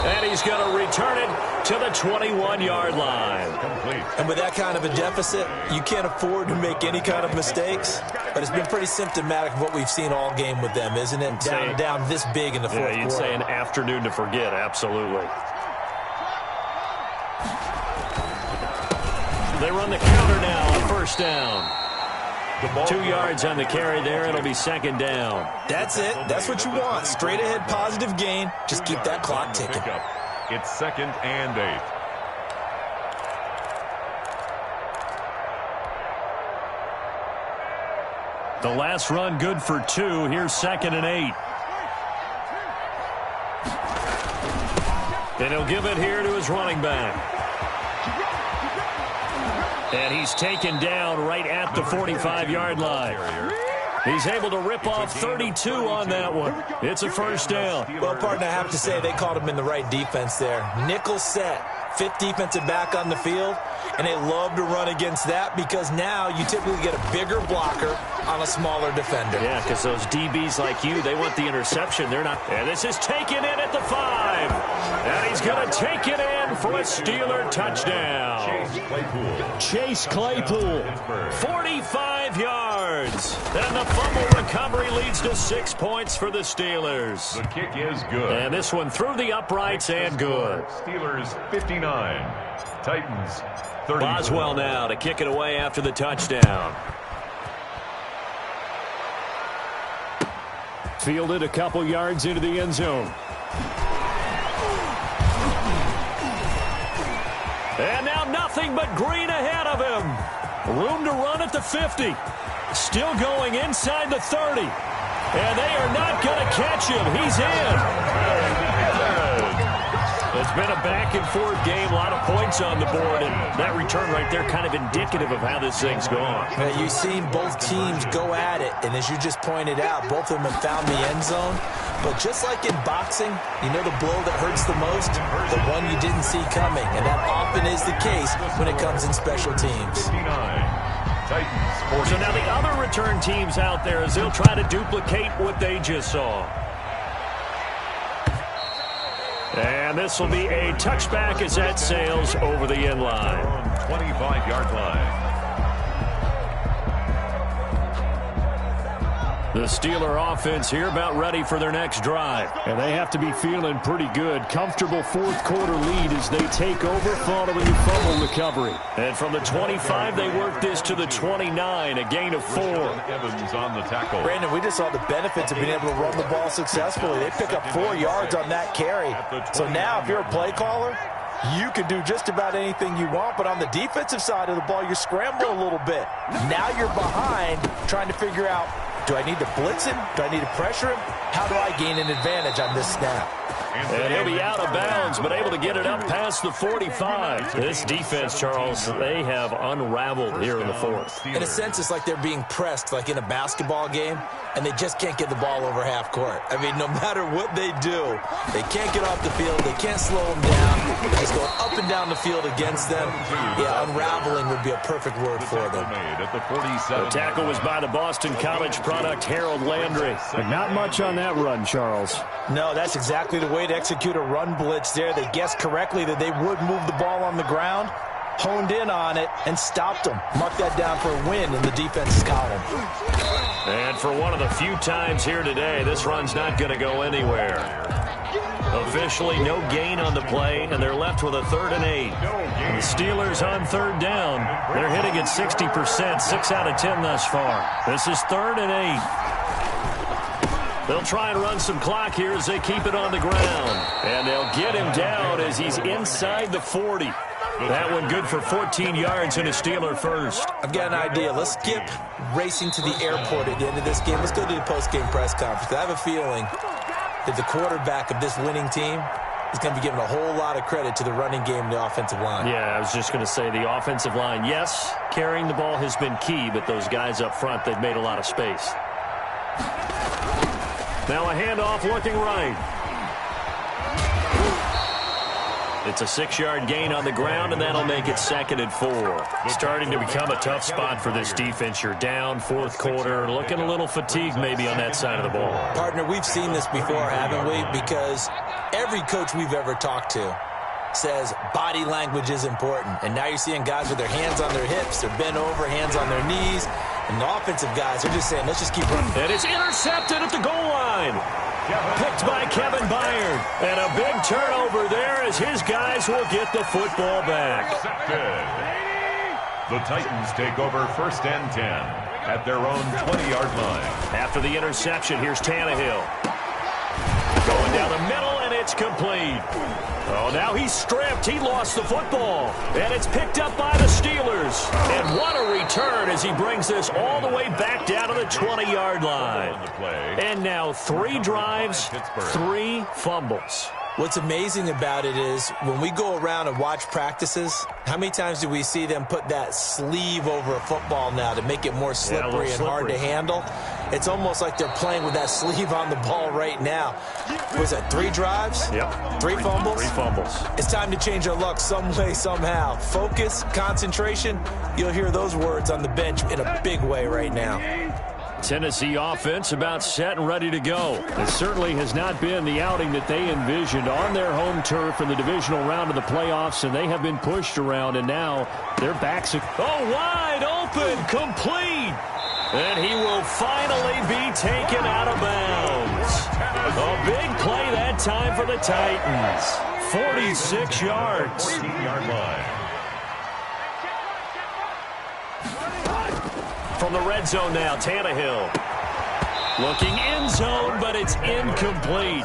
And he's going to return it to the 21-yard line. Complete. And with that kind of a deficit, you can't afford to make any kind of mistakes. But it's been pretty symptomatic of what we've seen all game with them, isn't it? Down this big in the fourth quarter. You'd say an afternoon to forget, absolutely. They run the counter now on first down. 2 yards on the carry there. It'll be second down. That's it. That's what you want. Straight ahead, positive gain. Just keep that clock ticking. It's 2nd and 8. The last run good for 2. Here's 2nd and 8. And he'll give it here to his running back. And he's taken down right at the 45-yard line. He's able to rip off 32 on that one. It's a first down. Well, partner, I have to say they called him in the right defense there. Nickel set, 5th defensive back on the field, and they love to run against that because now you typically get a bigger blocker on a smaller defender. Yeah, because those DBs like you, they want the interception. They're not. And this is taken in at the 5. And he's going to take it in for a Steeler touchdown. Chase Claypool, 45 yards. And the fumble recovery leads to 6 points for the Steelers. The kick is good. And this one through the uprights and good. Steelers 59. Titans 30. Boswell now to kick it away after the touchdown. Fielded a couple yards into the end zone. And now nothing but green ahead of him. Room to run at the 50. Still going inside the 30. And they are not going to catch him. He's in. It's been a back-and-forth game, a lot of points on the board, and that return right there kind of indicative of how this thing's gone. You've seen both teams go at it, and as you just pointed out, both of them have found the end zone. But just like in boxing, you know the blow that hurts the most? The one you didn't see coming, and that often is the case when it comes in special teams. 59. Titans 40. So now the other return teams out there as they'll try to duplicate what they just saw. And this will be a touchback as that sails over the end line. 25-yard line. The Steeler offense here about ready for their next drive. And they have to be feeling pretty good. Comfortable fourth quarter lead as they take over following the fumble recovery. And from the 25, they work this to the 29, a gain of 4. Evans on the tackle. Brandon, we just saw the benefits of being able to run the ball successfully. They pick up 4 yards on that carry. So now if you're a play caller, you can do just about anything you want, but on the defensive side of the ball, you scramble a little bit. Now you're behind trying to figure out, do I need to blitz him? Do I need to pressure him? How do I gain an advantage on this snap? And he'll be out of bounds, but able to get it up past the 45. This defense, Charles, they have unraveled here in the fourth. In a sense, it's like they're being pressed, like in a basketball game, and they just can't get the ball over half court. I mean, no matter what they do, they can't get off the field. They can't slow them down. They're just going up and down the field against them. Yeah, unraveling would be a perfect word for them. The tackle was by the Boston College product, Harold Landry. But not much on that run, Charles. No, that's exactly the way to execute a run blitz there. They guessed correctly that they would move the ball on the ground, honed in on it, and stopped them. Mark that down for a win in the defense's column. And for one of the few times here today, this run's not going to go anywhere. Officially, no gain on the play, and they're left with a 3rd and 8. The Steelers on 3rd down. They're hitting at 60%, 6 out of 10 thus far. This is 3rd and 8. They'll try and run some clock here as they keep it on the ground. And they'll get him down as he's inside the 40. That one good for 14 yards and a Steeler first. I've got an idea. Let's skip racing to the airport at the end of this game. Let's go to the post-game press conference. I have a feeling that the quarterback of this winning team is going to be giving a whole lot of credit to the running game and the offensive line. Yeah, I was just going to say the offensive line, yes, carrying the ball has been key, but those guys up front, they've made a lot of space. Now a handoff looking right. It's a 6-yard gain on the ground, and that'll make it 2nd and 4. Starting to become a tough spot for this defense. You're down 4th quarter, looking a little fatigued maybe on that side of the ball. Partner, we've seen this before, haven't we? Because every coach we've ever talked to says body language is important. And now you're seeing guys with their hands on their hips, they're bent over, hands on their knees. And the offensive guys are just saying, let's just keep running. And it's intercepted at the goal line. Picked by Kevin Byard. And a big turnover there as his guys will get the football back. The Titans take over 1st and 10 at their own 20-yard line. After the interception, here's Tannehill. Going down the middle, and it's complete. Oh, now he's stripped. He lost the football. And it's picked up by the Steelers. And what a return as he brings this all the way back down to the 20-yard line. And now 3 drives, 3 fumbles. What's amazing about it is when we go around and watch practices, how many times do we see them put that sleeve over a football now to make it more slippery and hard to handle? It's almost like they're playing with that sleeve on the ball right now. Was that 3 drives? Yep. 3 fumbles? 3 fumbles. It's time to change our luck some way, somehow. Focus, concentration, you'll hear those words on the bench in a big way right now. Tennessee offense about set and ready to go. It certainly has not been the outing that they envisioned on their home turf in the divisional round of the playoffs, and they have been pushed around, and now their backs are wide open, complete. And he will finally be taken out of bounds. A big play that time for the Titans. 46 yards. 14-yard line. From the red zone now, Tannehill. Looking end zone, but it's incomplete.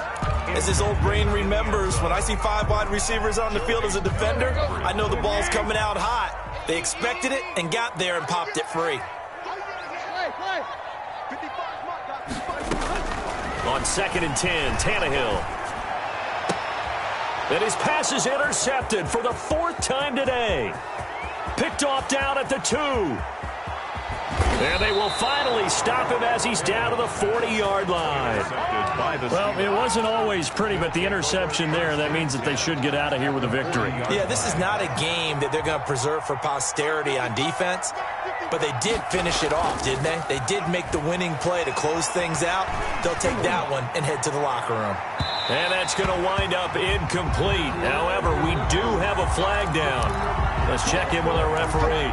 As his old brain remembers, when I see 5 wide receivers on the field as a defender, I know the ball's coming out hot. They expected it and got there and popped it free. On 2nd and 10, Tannehill. And his pass is intercepted for the 4th time today. Picked off down at the 2. And they will finally stop him as he's down to the 40-yard line. Well, it wasn't always pretty, but the interception there, that means that they should get out of here with a victory. Yeah, this is not a game that they're going to preserve for posterity on defense, but they did finish it off, didn't they? They did make the winning play to close things out. They'll take that one and head to the locker room. And that's going to wind up incomplete. However, we do have a flag down. Let's check in with our referee.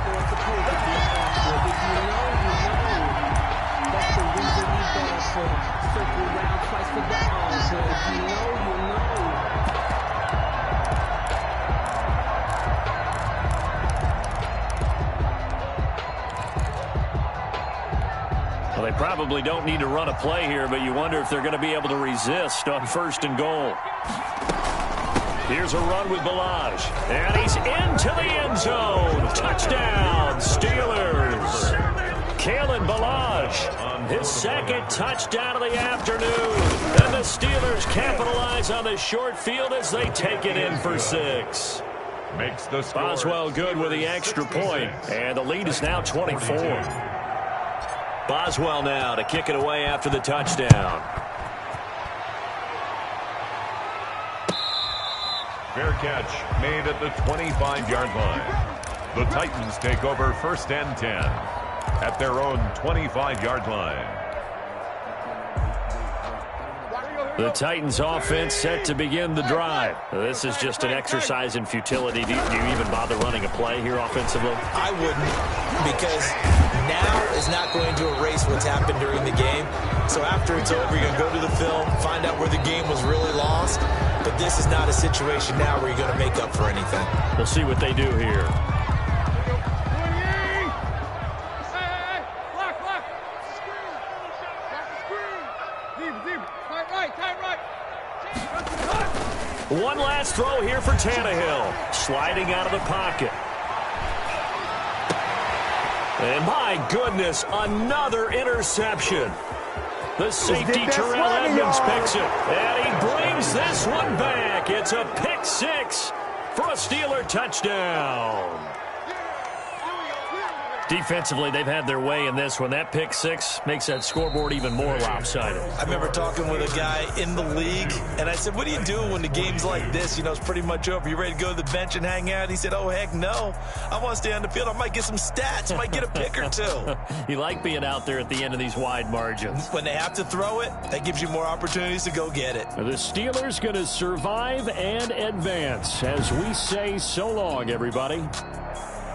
Well, they probably don't need to run a play here, but you wonder if they're going to be able to resist on 1st and goal. Here's a run with Balaj. And he's into the end zone. Touchdown, Steelers. Kalen Balaj, his 2nd touchdown of the afternoon. And the Steelers capitalize on the short field as they take it in for 6. Makes the score. Boswell good with the extra point. And the lead is now 24. Boswell now to kick it away after the touchdown. Fair catch made at the 25-yard line. The Titans take over 1st and 10 at their own 25-yard line. The Titans offense set to begin the drive. This is just an exercise in futility. Do you even bother running a play here offensively? I wouldn't, because now is not going to erase what's happened during the game. So after it's over, you're going to go to the film, find out where the game was really lost. But this is not a situation now where you're going to make up for anything. We'll see what they do here. One last throw here for Tannehill. Sliding out of the pocket. And my goodness, another interception. The safety, Terrell Edmonds, picks it. And he brings this one back. It's a pick 6 for a Steeler touchdown. Defensively, they've had their way in this one. That pick six makes that scoreboard even more lopsided. I remember talking with a guy in the league, and I said, what do you do when the game's like this? You know, it's pretty much over. You ready to go to the bench and hang out? He said, oh, heck no. I want to stay on the field. I might get some stats. I might get a pick or two. You like being out there at the end of these wide margins. When they have to throw it, that gives you more opportunities to go get it. The Steelers going to survive and advance as we say so long, everybody.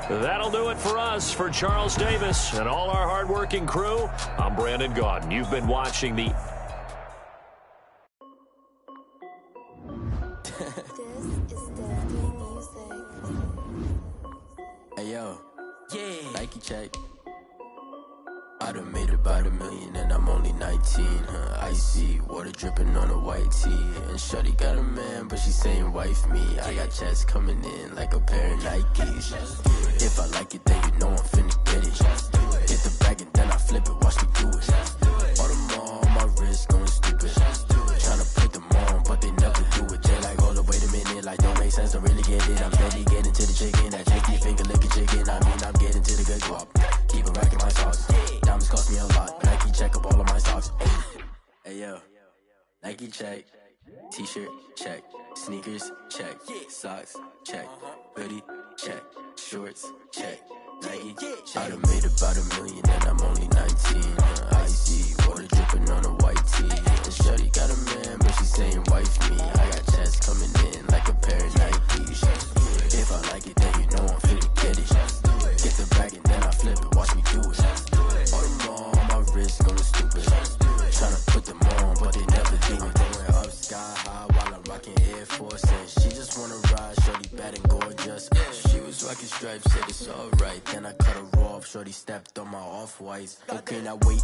That'll do it for us. For Charles Davis and all our hardworking crew, I'm Brandon Gaudin. You've been watching the... Hey, yo. Yeah. Nike check. I done made about $1 million and I'm only 19, icy, water dripping on a white tee. And shorty got a man, but she saying wife me. I got checks coming in like a pair of Nikes. If I like it, then you know I'm finna get it. Get the bag and then I flip it, watch me do it. All on my wrist going stupid. Tryna put them on, but they never do it. They like, hold up, wait a minute, like don't make sense, don't really get it. I'm steady getting to the chicken, that janky finger licking chicken. I mean, I'm getting to the good guap. Keep a rack in my sauce. Diamonds cost me a lot. Nike check up all of my socks. Hey yo, Nike check. T-shirt check. Sneakers check. Socks check. Hoodie check. Shorts check. Nike check. I done made about $1 million and I'm only 19. Icy water dripping on a white tee. And shorty got a man, but she saying wife me. I got checks coming in like a pair of Nikes. If I like it, then you know I'm finna get it. Get the bag and then I flip it, watch me do it. All on my wrist going stupid. Tryna put them on, but they never do it. Going up sky high while I'm rocking Air Force. And she just wanna ride, shorty bad and gorgeous. She was rocking stripes, said it's alright. Then I cut her off, shorty stepped on my off-whites. Okay, now wait.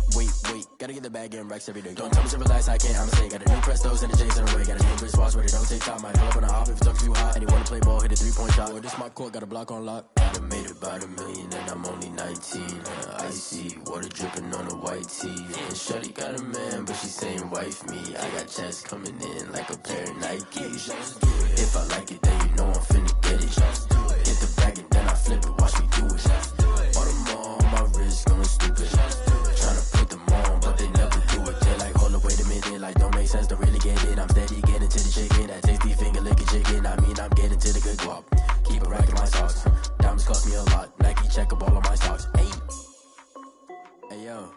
Gotta get the bag and racks every day. Don't tell me to relax, I can't, I'm saying. Got a new Prestos and a J's in the way. Got a new wristwatch where they don't take time. Might pull up on a hop if it's up too hot. And you wanna play ball, hit a 3-point shot. Or this my court, got a block on lock. I done made about $1 million and I'm only 19. Icy, water dripping on a white tee. And shorty got a man, but she saying wife me. I got checks coming in like a pair of Nikes. If I like it, then you know I'm finna get it. Get the bag and then I flip it, watch me do it. All on my wrist going stupid. Tryna put them on, but they never do it. They like, hold up, wait a minute, like don't make sense, don't really get it. I'm steady getting to the chicken, that tasty finger licking chicken. I mean, I'm getting to the good guap. Keep a rack in my socks. Diamonds cost me a lot. Nike check up all of my socks. Hey yo.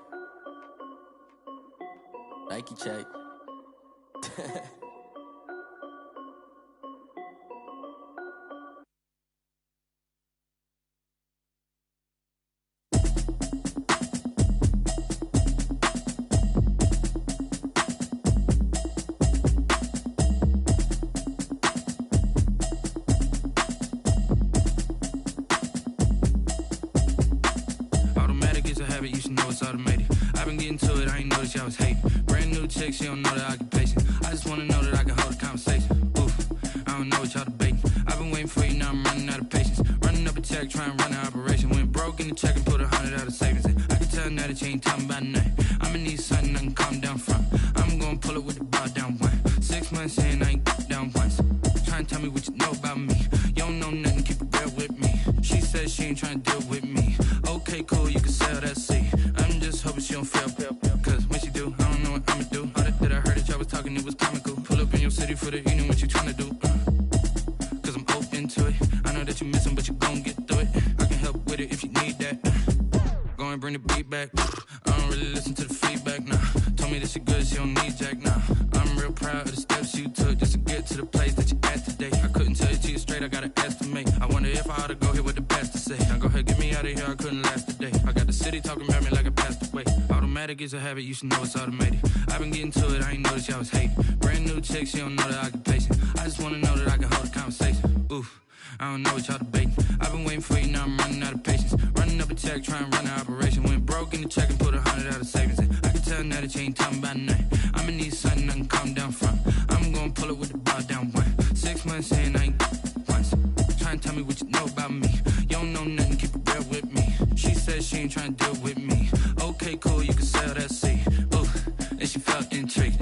Nike check. You should know it's automated. I've been getting to it, I ain't noticed y'all was hating. Brand new chick, she don't know the occupation. I just wanna know that I can hold a conversation. Oof, I don't know what y'all debating. I've been waiting for you, now I'm running out of patience. Running up a check, trying to run an operation. Went broke in the check and put 100 out of savings in. I can tell now that you ain't talking about nothing. I'ma need something I can calm down from. I'm gonna pull it with the bar down one. 6 months in, I ain't down once. Trying to tell me what you know about me. You don't know nothing, keep it real with me. She said she ain't trying to deal with me. Okay, cool, you can sell that seat. I'm just hoping she don't fail. Cause when she do, I don't know what I'ma do. All that I heard that y'all was talking, it was comical. Pull up in your city for the evening, what you trying to do? Cause I'm open to it. I know that you missing, but you gon' get through it. I can help with it if you need that. Go and bring the beat back. I don't really listen to the feedback, nah. Told me that she good, she don't need jack, nah. I'm real proud of the steps you took just to get to the place that you at today. I couldn't tell you to you straight, I gotta estimate. I wonder if I ought to go here with the best to say. Now go ahead, get me out of here, I couldn't last today. I got the city talking about me like I passed away. Automatic is a habit, you should know it's automated. I've been getting to it, I ain't noticed y'all was hating. Brand new chick, she don't know the occupation. I just wanna know that I can hold a conversation. Oof, I don't know what y'all debating. I've been waiting for you, now I'm running out of patience. Running up a check, trying to run an operation. Went broke in the check and put 100 out of savings in. I can tell now that you ain't talking about nothing. I'ma need something I can calm down from. I'm gonna pull it with the bar down one. 6 months in, I ain't once. Trying to tell me what you know about me. You don't know nothing, keep it real with me. She said she ain't trying to deal with me. Okay, cool, you can sell that seat. Ooh, and she felt intrigued.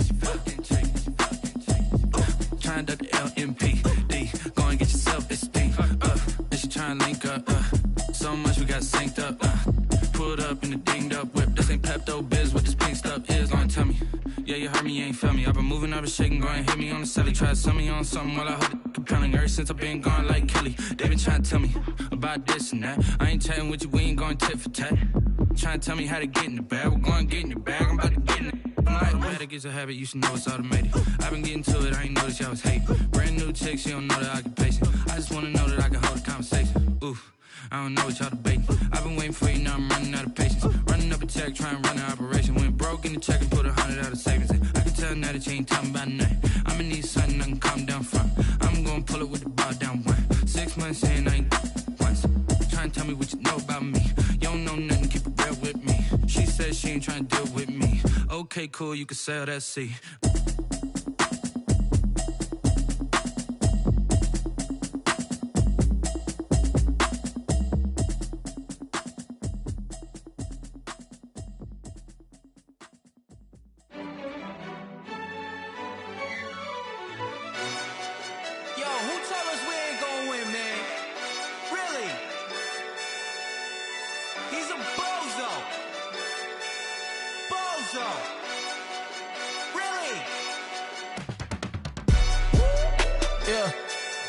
Trying to duck the LMPD. Go and get yourself esteem. And she trying to link up. So much we got synced up. up in the dinged up whip. This ain't Pepto-Biz, what this pink stuff is. Gonna tell me, yeah, you heard me, you ain't felt me. I've been moving, I've been shaking, go and hit me on the celly. Try to sell me on something while I hold it compelling. Ever since I've been gone like Kelly, they been trying to tell me about this and that. I ain't chatting with you, we ain't going tit for tat. Trying to tell me how to get in the bag, we're going to get in the bag, I'm about to get in it. I'm like, bad, it gets a habit, you should know it's automated. I've been getting to it, I ain't noticed y'all was hating. Brand new chick, she don't know the occupation. I just wanna know that I can hold a conversation. Oof, I don't know what y'all debating. I've been waiting for you, now I'm running out of patience. Running up a check, trying to run an operation. Went broke in the check and put 100 out of savings in. I can tell now that you ain't talking about nothing. I'ma need something I can calm down from. I'm gonna pull it with the bar down one. 6 months in, I ain't once. Trying to tell me what you know about me. You don't know nothing, keep it real with me. She said she ain't trying to deal with me. Okay, cool, you can sell that seat.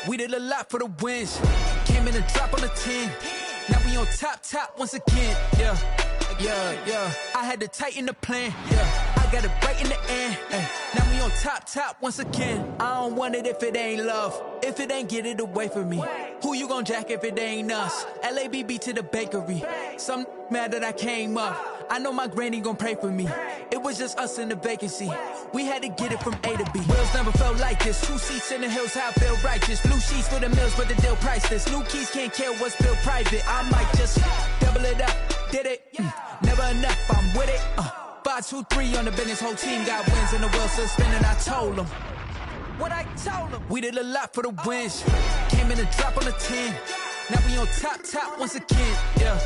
We did a lot for the wins. Came in and drop on the 10. Now we on top once again. Yeah. I had to tighten the plan. Yeah, I got it right in the end. Now we on top once again. I don't want it if it ain't love. If it ain't, get it away from me. Who you gon' jack if it ain't us? LABB to the bakery. Some mad that I came up. I know my granny gon' pray for me. It was just us in the vacancy. We had to get it from A to B. Wheels never felt like this. 2 seats in the hills, how I feel righteous. Blue sheets for the mills, but the deal priceless. New keys can't care what's built private. I might just double it up. Did it? Never enough, I'm with it. 5, 2, 3 on the business. Whole team got wins and the wheels still spinning. I told them what I told them. We did a lot for the wins. Came in and drop on the 10. Now we on top once again. Yeah.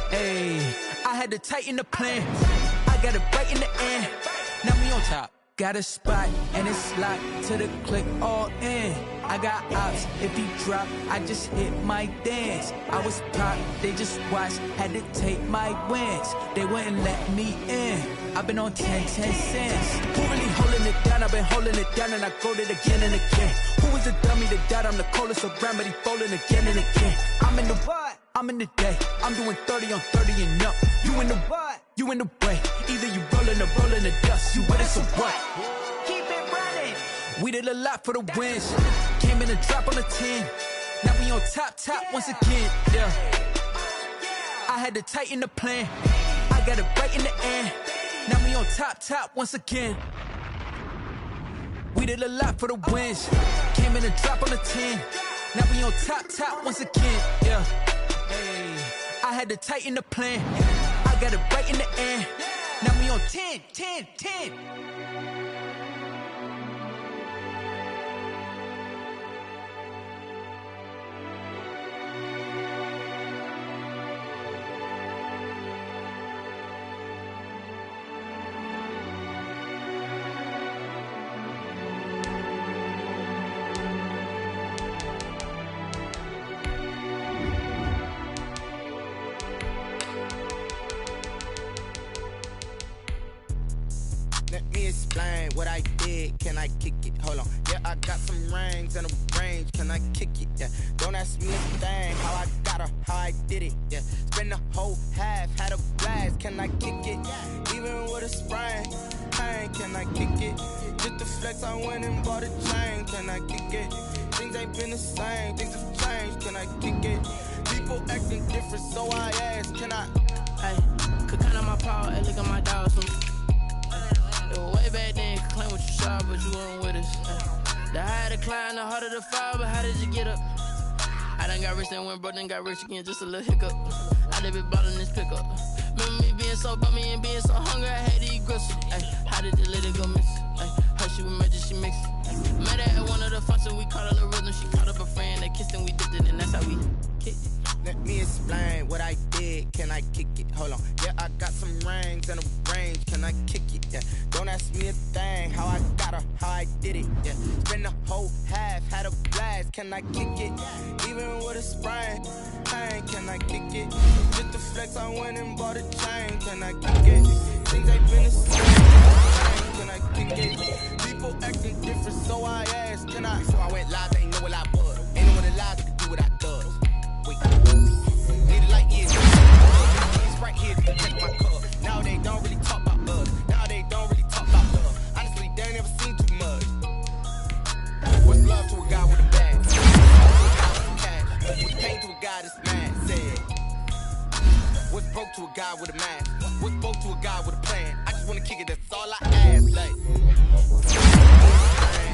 Hey, I had to tighten the plan. I got it right in the end. Now we on top. Got a spot and it's locked to the click all in. I got ops, if he drop, I just hit my dance. I was pop, they just watched, had to take my wins. They wouldn't let me in. I've been on 10 cents. Who really holding it down? I've been holding it down and I go it again and again. Who was the dummy that died? I'm the coldest around, but he falling again and again. I'm in the what? I'm in the day. I'm doing 30 on 30 and up. You in the what? You in the way. Either you rolling or rolling the dust. You with it, so what? Keep it running. We did a lot for the wins. Came in and drop on the 10. Now we on top once again. Yeah. I had to tighten the plan. I got it right in the end. Now we on top once again. We did a lot for the wins. Came in and drop on the 10. Now we on top once again. Yeah. Hey, I had to tighten the plan. I got it right in the end. Now we on 10. Let me explain what I did. Can I kick it? Hold on. Yeah, I got some rings and a range. Can I kick it? Yeah. Don't ask me a thing. How I got her, how I did it. Yeah. Spend the whole half, had a blast. Can I kick it? Even with a sprain. Pain, can I kick it? Just to flex, I went and bought a chain. Can I kick it? Things ain't been the same. Things have changed. Can I kick it? People acting different, so I asked. Can I? Hey, could count on my power and look at my dogs. Way back then, could claim what you saw, but you weren't with us. The higher the climb, the harder the fall, but how did you get up? I done got rich, then went broke, then got rich again, just a little hiccup. I done been ballin' this pickup. Remember me being so bummy and being so hungry, I had to eat gristle. How did the lady go miss? Her she was magic, she mixed it. Met her at one of the functions, we caught her the rhythm. She caught up a friend, they kissed and we dipped it, and that's how we kick it. Let me explain what I did. Can I kick it? Hold on. Yeah, I got some rings and a range. Can I kick it? Yeah. Don't ask me a thing. How I got her, how I did it. Yeah. Spend the whole half, had a blast. Can I kick it? Even with a sprain. Pain, can I kick it? Just the flex, I went and bought a chain. Can I kick it? Things ain't been the same. Can I kick it? People acting different, so I asked. Can I? Before I went live, they ain't know what I was. Ain't no one alive that could do what I does. Wait, need a light years. It's right here to protect my cup. Now they don't really talk about us. Now they don't really talk about love. Honestly, they ain't never seen too much. What's love to a guy with a bag? What's cash? What's pain to a guy that's mad? Said. What's broke to a guy with a mask? What's broke to a guy with a plan? I just wanna kick it, that's all I ask. Like,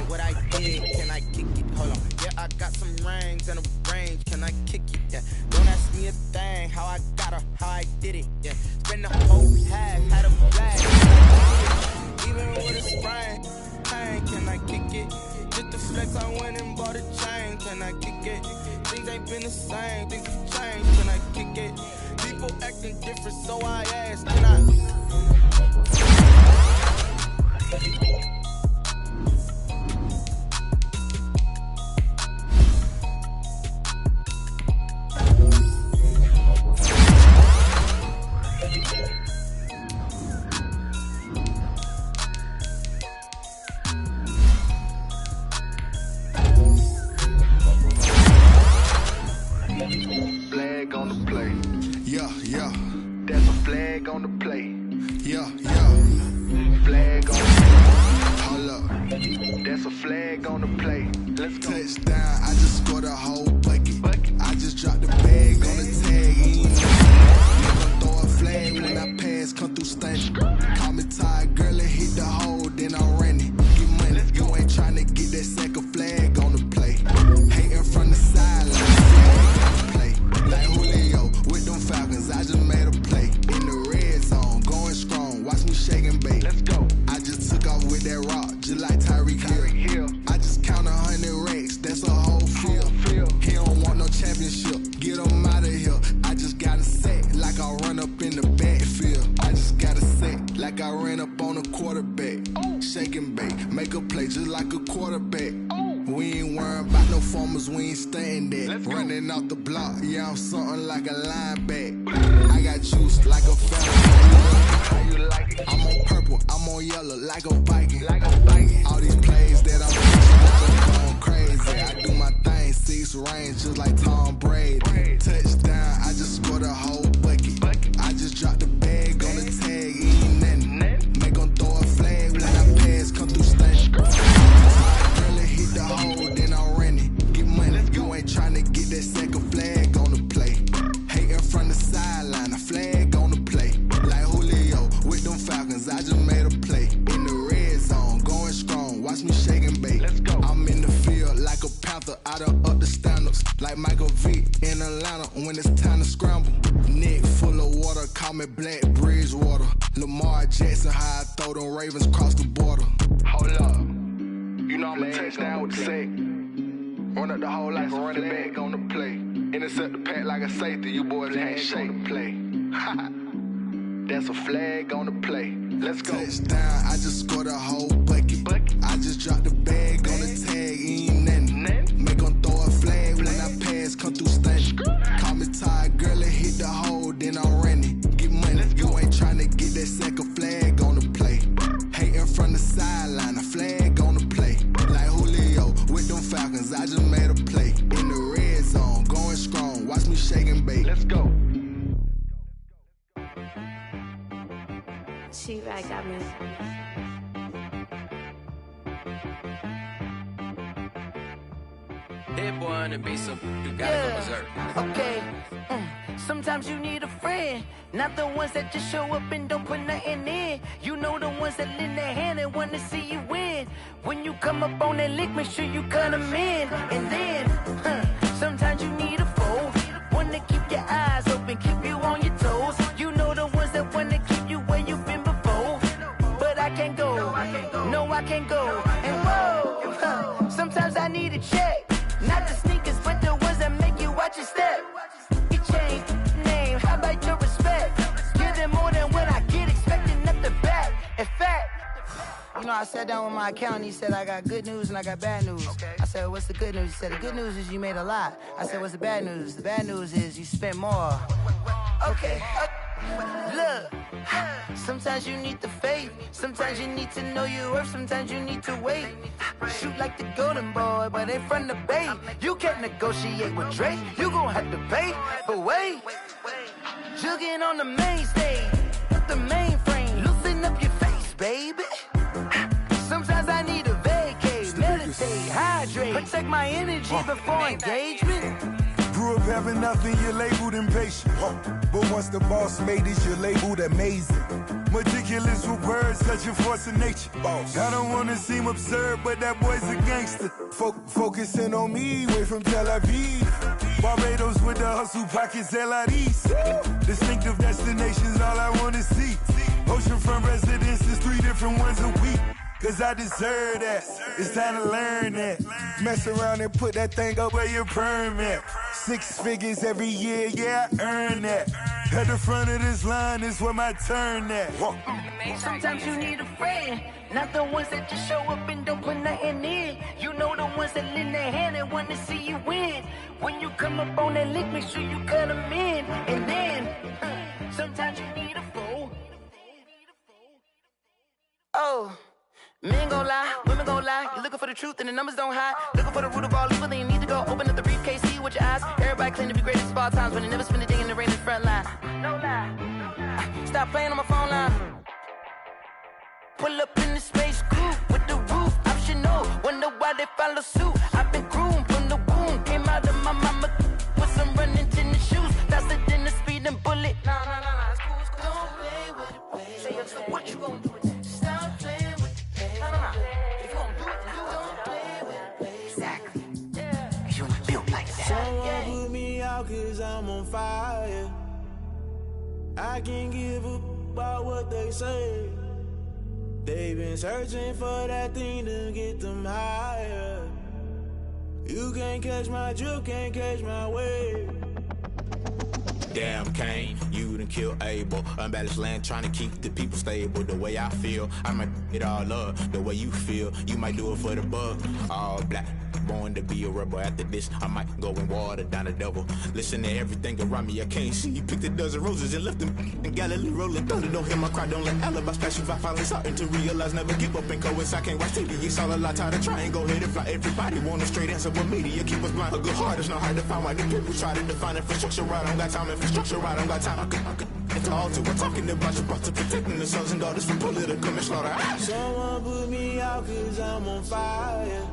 what I did, can I kick it? Hold on. Yeah, I got some rings and a range. Can I kick it? Yeah. Don't ask me a thing. How I got her, how I did it. Yeah. Spend the whole half, had a blast. Even with a sprain, pain, can I kick it? Just the flex, I went and bought a chain. Can I kick it? Things ain't been the same. Things have changed. Can I kick it? People acting different, so I asked. Can I? Flag on the play. Yeah, yeah. That's a flag on the play. Yeah, yeah. Flag on the play. Hold up. That's a flag on the play. Let's go. Touchdown. I just scored a whole bucket. I just dropped the bag on the tag. Never throw a flag when I pass. Come through stanch. Call me tired, girl, and hit the hole. Then I ran it. Get money. You ain't trying to get that second flag on the play. Hating from the sideline. Like Julio with them Falcons, I just made a play. In the red zone, going strong, watch me shake and bake. Let's go. I just took off with that rock, just like Tyreek Hill. I just count 100 racks, that's a whole field. He don't want no championship, get him out of here. I just got a set, like I run up in the backfield. I just got a set, like I ran up on a quarterback. Shake and bake, make a play just like a quarterback. We ain't worrying about no formers, we ain't staying there. Running off the block, yeah, I'm something like a linebacker. I got juice like a felon. How you like it? I'm on purple, I'm on yellow, like a Viking. All these plays that I'm pushing, I'm going crazy. I do my thing, 6 range, just like Tom Brady. Touchdown, I just scored a whole bucket. I just dropped the bag on the tag, ain't nothing. Make them throw a flag when I pass, come through stanch. Hit the hole, then I ran it. Get money, you ain't tryna get that second flag on the play. Hating from the sideline, a flag on the play. Like Julio with them Falcons, I just made a play. In the red zone, going strong, watch me shake and bake. Let's go. I'm in the field like a panther, I done up the standards. Like Michael Vick in Atlanta when it's time to scramble. Neck full of water, call me Black Bridgewater. Lamar Jackson, how I throw them Ravens cross the border. Hold up. You know I'm a touchdown with the sack. Run up the whole like a running back on the play. Intercept the pack like a safety. You boys ain't shake the play. That's a flag on the play. Let's go. Touchdown. I just scored a whole bucket. I just dropped the bag on the tag. Ain't nothing. Make them throw a flag when I pass. Come through stanch. Call me tired, girl, and hit the hole. Then I ran it. Get money. You ain't tryna get that second flag on the play. Hating from the sideline. A flag on the play. Like Julio with them Falcons, I just made a play. In the red zone, going strong, watch me shake and bake. Let's go. T-Rag got me. Hit boy on the beat, so you gotta go berserk. Okay. Sometimes you need a friend, not the ones that just show up and don't put nothing in. You know the ones that lend their hand and want to see you win. When you come up on that lick, make sure you cut them in. And then, sometimes you need a foe, one to keep your eyes open, keep you on your toes. You know the ones that want to keep you where you've been before. But I can't go, no I can't go. And whoa, sometimes I need a check. Not the sneakers, but the ones that make you watch your step. I sat down with my accountant. He said, I got good news and I got bad news. Okay. I said, what's the good news? He said, the good news is you made a lot. I said, what's the bad news? The bad news is you spent more. Okay. Look, sometimes you need the faith. Sometimes you need to know your worth. Sometimes you need to wait. Shoot like the golden boy, but ain't from the bay. You can't negotiate with Drake. You gon' have to pay. But wait, jugging on the main stage, the mainframe, loosen up your face, baby. Sometimes I need a vacate, meditate, hydrate, protect my energy before engagement. Grew up having nothing, you're labeled impatient. But once the boss made it, you're labeled amazing. Meticulous with words, such a force of nature. I don't wanna seem absurd, but that boy's a gangster. Focusing on me, way from Tel Aviv. Barbados with the hustle pockets, LIDs. Distinctive destinations, all I wanna see. Oceanfront residences, 3 different ones a week. Cause I deserve that, it's time to learn that. Mess around and put that thing up where your permit. 6 figures every year, yeah, I earn that. At the front of this line is where my turn at. Sometimes you need a friend, not the ones that just show up and don't put nothing in. You know the ones that lend their hand and want to see you win. When you come up on that lick, make sure you cut them in. And then, sometimes you need a fool. Oh. Men gon' lie, women gon' lie. You're looking for the truth and the numbers don't hide. Looking for the root of all evil, then you need to go open up the briefcase, see with your eyes. Everybody claim to be greatest of all times, but they never spend a day in the rain in the front line. No lie, no lie. Stop playing on my phone line. Pull up in the space coupe with the roof optional. Wonder why they follow suit. I've been groomed from the womb. Came out of my mama with some running tennis shoes. Faster than the speeding bullet. No, it's cool, it's cool. Don't play with it, baby. Say what you gon' do? Stop playing. Someone put me out cause I'm on fire. I can't give up about what they say. They've been searching for that thing to get them higher. You can't catch my drift, can't catch my wave. Damn Kane, you done kill Abel. Unbalanced land trying to keep the people stable. The way I feel, I might it all up. The way you feel, you might do it for the bug. All black, born to be a rebel. After this, I might go and water down the devil. Listen to everything around me, I can't see. Picked a dozen roses and left them in Galilee rolling thunder. Don't hear my cry, don't let alibis pass you. I finally starting to realize, never give up and coincide. Can't watch TV, it's all a lot. Tired of trying, go ahead and fly. Everybody want a straight answer, but media keep us blind. A good heart is not hard to find. Why the people try to define infrastructure right? I don't got time, infrastructure right, I don't got time. I could into all to. We're talking about you, about to protecting the sons and daughters from political and slaughter. Someone put me out cause I'm on fire.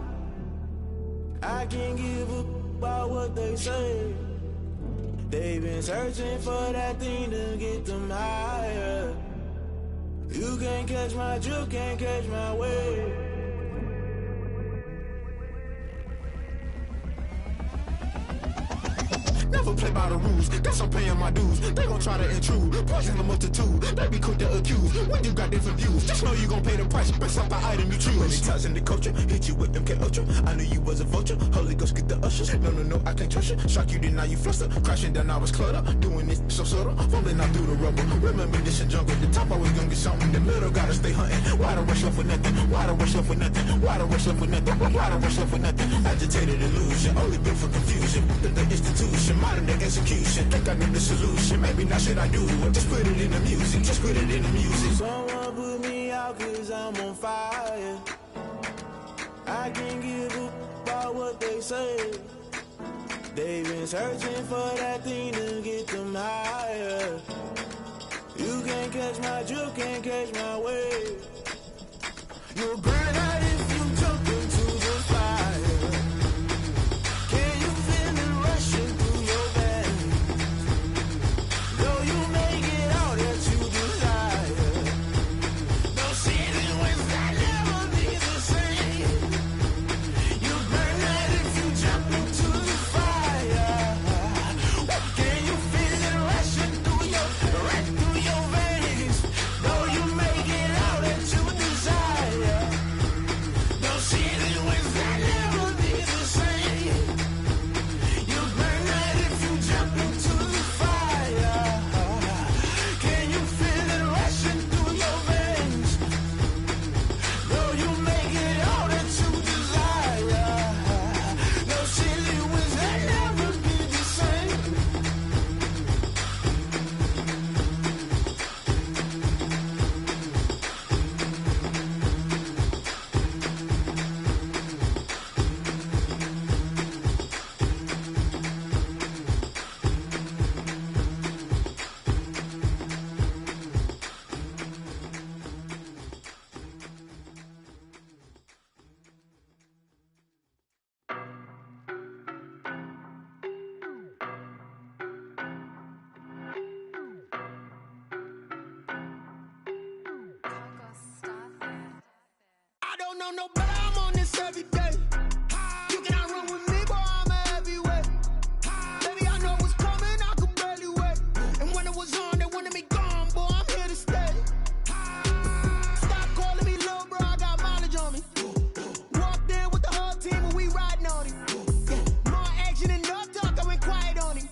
I can't give up about what they say. They've been searching for that thing to get them higher. You can't catch my drift, can't catch my wave. Never play by the rules, guess I'm paying my dues. They gon' try to intrude, poison the multitude. They be quick to accuse when you got different views. Just know you gon' pay the price based off the item you choose. Many times in the culture, hit you with MK Ultra. I knew you was a vulture, Holy Ghost get the ushers. No, I can't trust you. Shock you, then now you fluster. Crashing down, I was cluttered. Doing this so subtle, fumbling out through the rubble. Remember this in jungle, the top always gonna get something. The middle gotta stay hunting. Why the rush left with nothing? Why the rush left with nothing? Why the rush left with nothing? Why the rush left with nothing? Agitated illusion, only built for confusion. The institution. Modern day execution, think I know the solution. Maybe not shit I do, just put it in the music. Just put it in the music. Someone put me out cause I'm on fire. I can't give up about what they say. They've been searching for that thing to get them higher. You can't catch my drift, can't catch my wave. You'll burn out if you jump into the fire. know no better, I'm on this every day. You cannot run with me, boy, I'm a heavyweight. Baby, I know what's coming, I could barely wait. And when it was on, they wanted me gone, boy, I'm here to stay. Stop calling me little bro, I got mileage on me. Walked in with the whole team and we riding on him. Yeah, more action and no talk, I went quiet on him.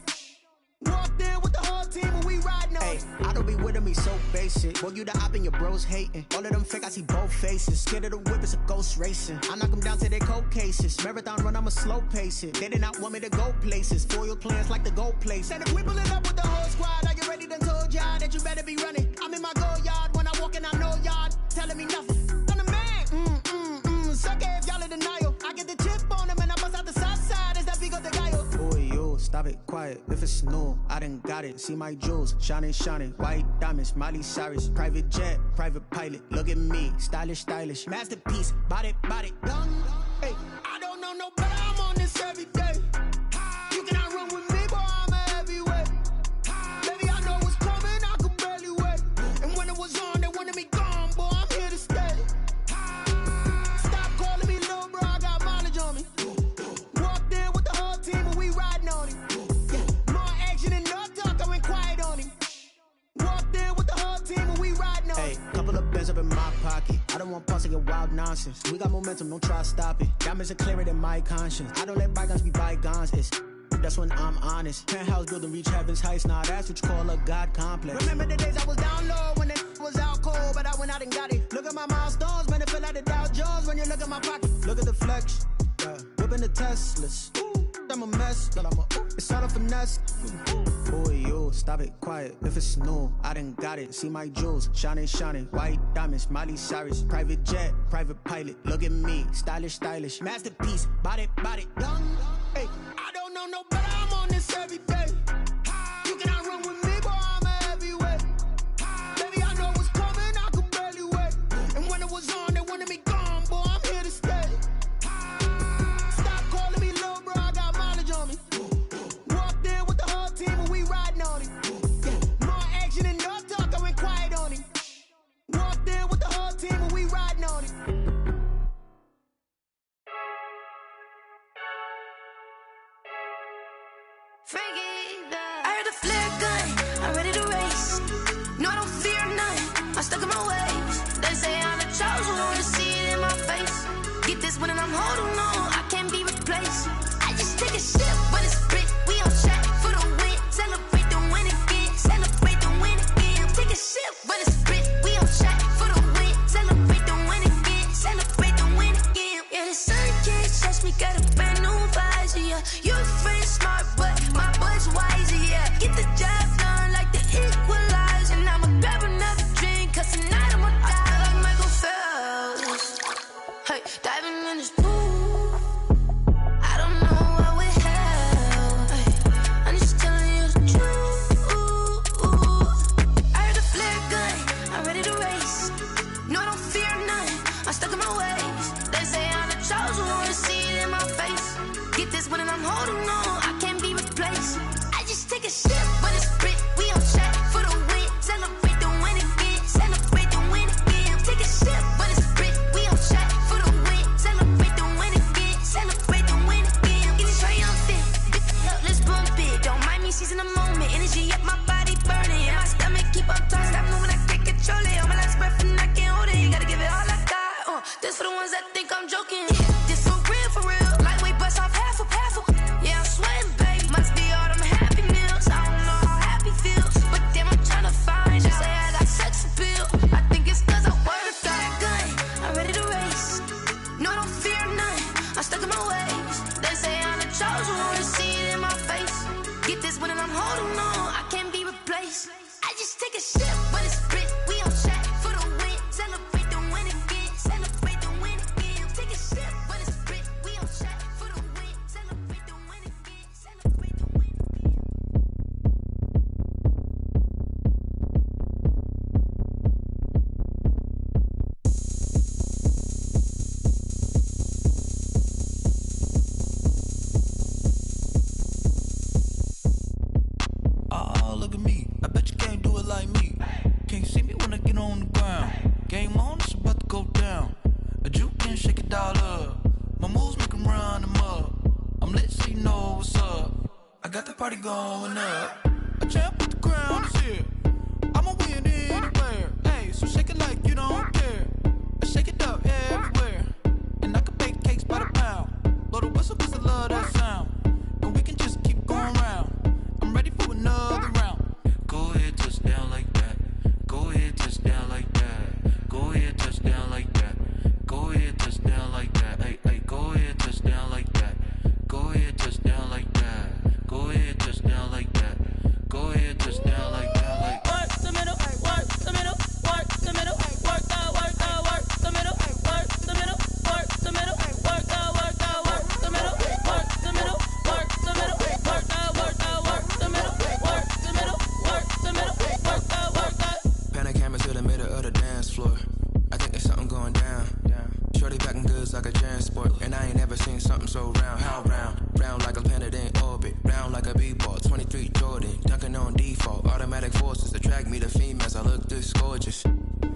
Walked in with the whole team and we riding on him. I don't be with me so basic. Boy, you the op and your bros hating. All of them fake, I see both faces. Scared of the whip, it's a ghost racing. I knock them down to their cold cases. Marathon run, I'ma slow pace it. They did not want me to go places. Foil plans like the gold place. And if we pulling up with the whole squad, are you ready? Done told y'all that you better be running. I'm in my go yard. When I walk in, I know y'all telling me nothing. I'm the man. Suck it if y'all in denial. I get the chip on them and I bust out the south side. Is that Vigo the guy? Boy, yo, stop it, quiet. If it's new, I done got it. See my jewels, shining, shining. White diamonds, Miley Cyrus. Private jet, private pilot. Look at me, stylish, stylish. Masterpiece, body, done. Hey, I don't know no better, I'm on this every day. You cannot run with me, boy, I'm a heavyweight. Baby, I know what's coming, I could barely wait. And when it was on, they wanted me gone, boy, I'm here to stay. Stop calling me little bro, I got mileage on me. Walked in with the whole team and we riding on him. Yeah, more action and no talk, I went quiet on him. Walked in with the whole team and we riding on him. Hey, couple of bands up in my pocket. I don't want pause to get wild nonsense. We got momentum, don't try to stop it. Diamonds are clearer than my conscience. I don't let bygones be bygones. That's when I'm honest. Penthouse building reach heaven's heights. Nah, that's what you call a God complex. Remember the days I was down low when it was out cold, but I went out and got it. Look at my milestones, man, it feel like the Dow Jones when you look at my pocket. Look at the flex, yeah. Whipping the Teslas. I'm a mess, but it's all a finesse. Boy, yo, stop it, quiet. If it's new, I done got it. See my jewels, shining, shining. White diamonds, Miley Cyrus. Private jet, private pilot. Look at me, stylish, stylish. Masterpiece, body, done. Hey, I don't know no better, I'm on this every day. You cannot run with me, boy, I'm a heavyweight. Baby, I know what's coming, I could barely wait. And when it was on, they wanted me gone, boy, I'm here to stay. Stop calling me little bro, I got mileage on me. Walked in with the whole team and we riding on him. Yeah, more action and no talk, I went quiet on him. Walked in with the whole team and we riding on him. I heard the flare gun, I'm ready to race. No, I don't fear none, I'm stuck in my ways. They say I'm the chosen one, see it in my face. Get this one and I'm holding on, I can't be replaced. I just take a sip, but it's split, we on track for the win. Celebrate the win again, celebrate the win again. Take a sip, but it's split, we on track for the win. Celebrate the win again, celebrate the win again. Yeah, the sun can't touch me, got a brand new visor, yeah. Your friend's smart, but my boy's wiser, yeah. Get the job done like the equalizer. And I'ma grab another drink, cause tonight I'ma die like Michael Phelps. Hey, diving in this pool, I don't know what we have. Hey, I'm just telling you the truth. I heard the flare gun, I'm ready to race. No, I don't fear none, I'm stuck in my ways. They say I'm the chosen one, see it in my face. Get this one and I'm holding on, I can't be replaced. I just take a sip, but it's split, we on track for the win. Celebrate the win again, celebrate the win again. Take a sip, but it's split, we on track for the win. Celebrate the win again, celebrate the win again. Get it triumphant, up, let's bump it. Don't mind me seizing the moment, energy up my body burning. And my stomach keep up tight, stop moving, I can't control it. On my last breath and I can't hold it, you gotta give it all I got. This for the ones that think I'm joking. This for real, lightweight bust off half a. Yeah, I'm sweating, babe, must be all them happy meals. I don't know how happy feels, but damn, I'm tryna find you. Say I got sex appeal, I think it's cause I work a fire gun, I'm ready to race. No, I don't fear none, I'm stuck in my ways. They say I'm the chosen one, see it in my face. Get this one and I'm holding on, I can't be replaced. I just take a sip, but it's split, we on track for the win. Celebrate the win again, celebrate the win again. Take a sip, but it's split, we on track for the win. Celebrate the win again, celebrate the win again. Oh, look at me. I bet you can't do it like me. Can't see me when I get on the ground. Game on, it's about to go down. A juke in in, shake it all up. My moves make them run them up. I'm lit so you know what's up. I got the party going up. A champ with the crown is here. I'ma win anywhere. Hey, so shake it like you don't care. I shake it up everywhere. And I can bake cakes by the pound. Blow the whistle cause I love that sound. And we can just keep going round. I'm ready for another round. Go ahead, touch down like that. Go ahead, touch down like that. Go ahead, touch down like that. Go ahead, touch down like that. Hey, hey, go ahead, touch down like that. Go ahead, touch down like that. Go ahead, touch down like that. Go ahead, touch down like that. Like work the middle, work the middle, work the middle, work the middle, work the middle, work the middle, work the middle, work the middle, work the middle, work the middle, work the middle, work the middle, work the. Pan a camera to the middle of the dance floor. I think there's something going down. Shorty packing goods like a transport, and I ain't never seen something so round. How round? Round like a planet in orbit, round like a b-ball. 23 Jordan, dunking on default. Automatic forces attract me to females. I look this gorgeous.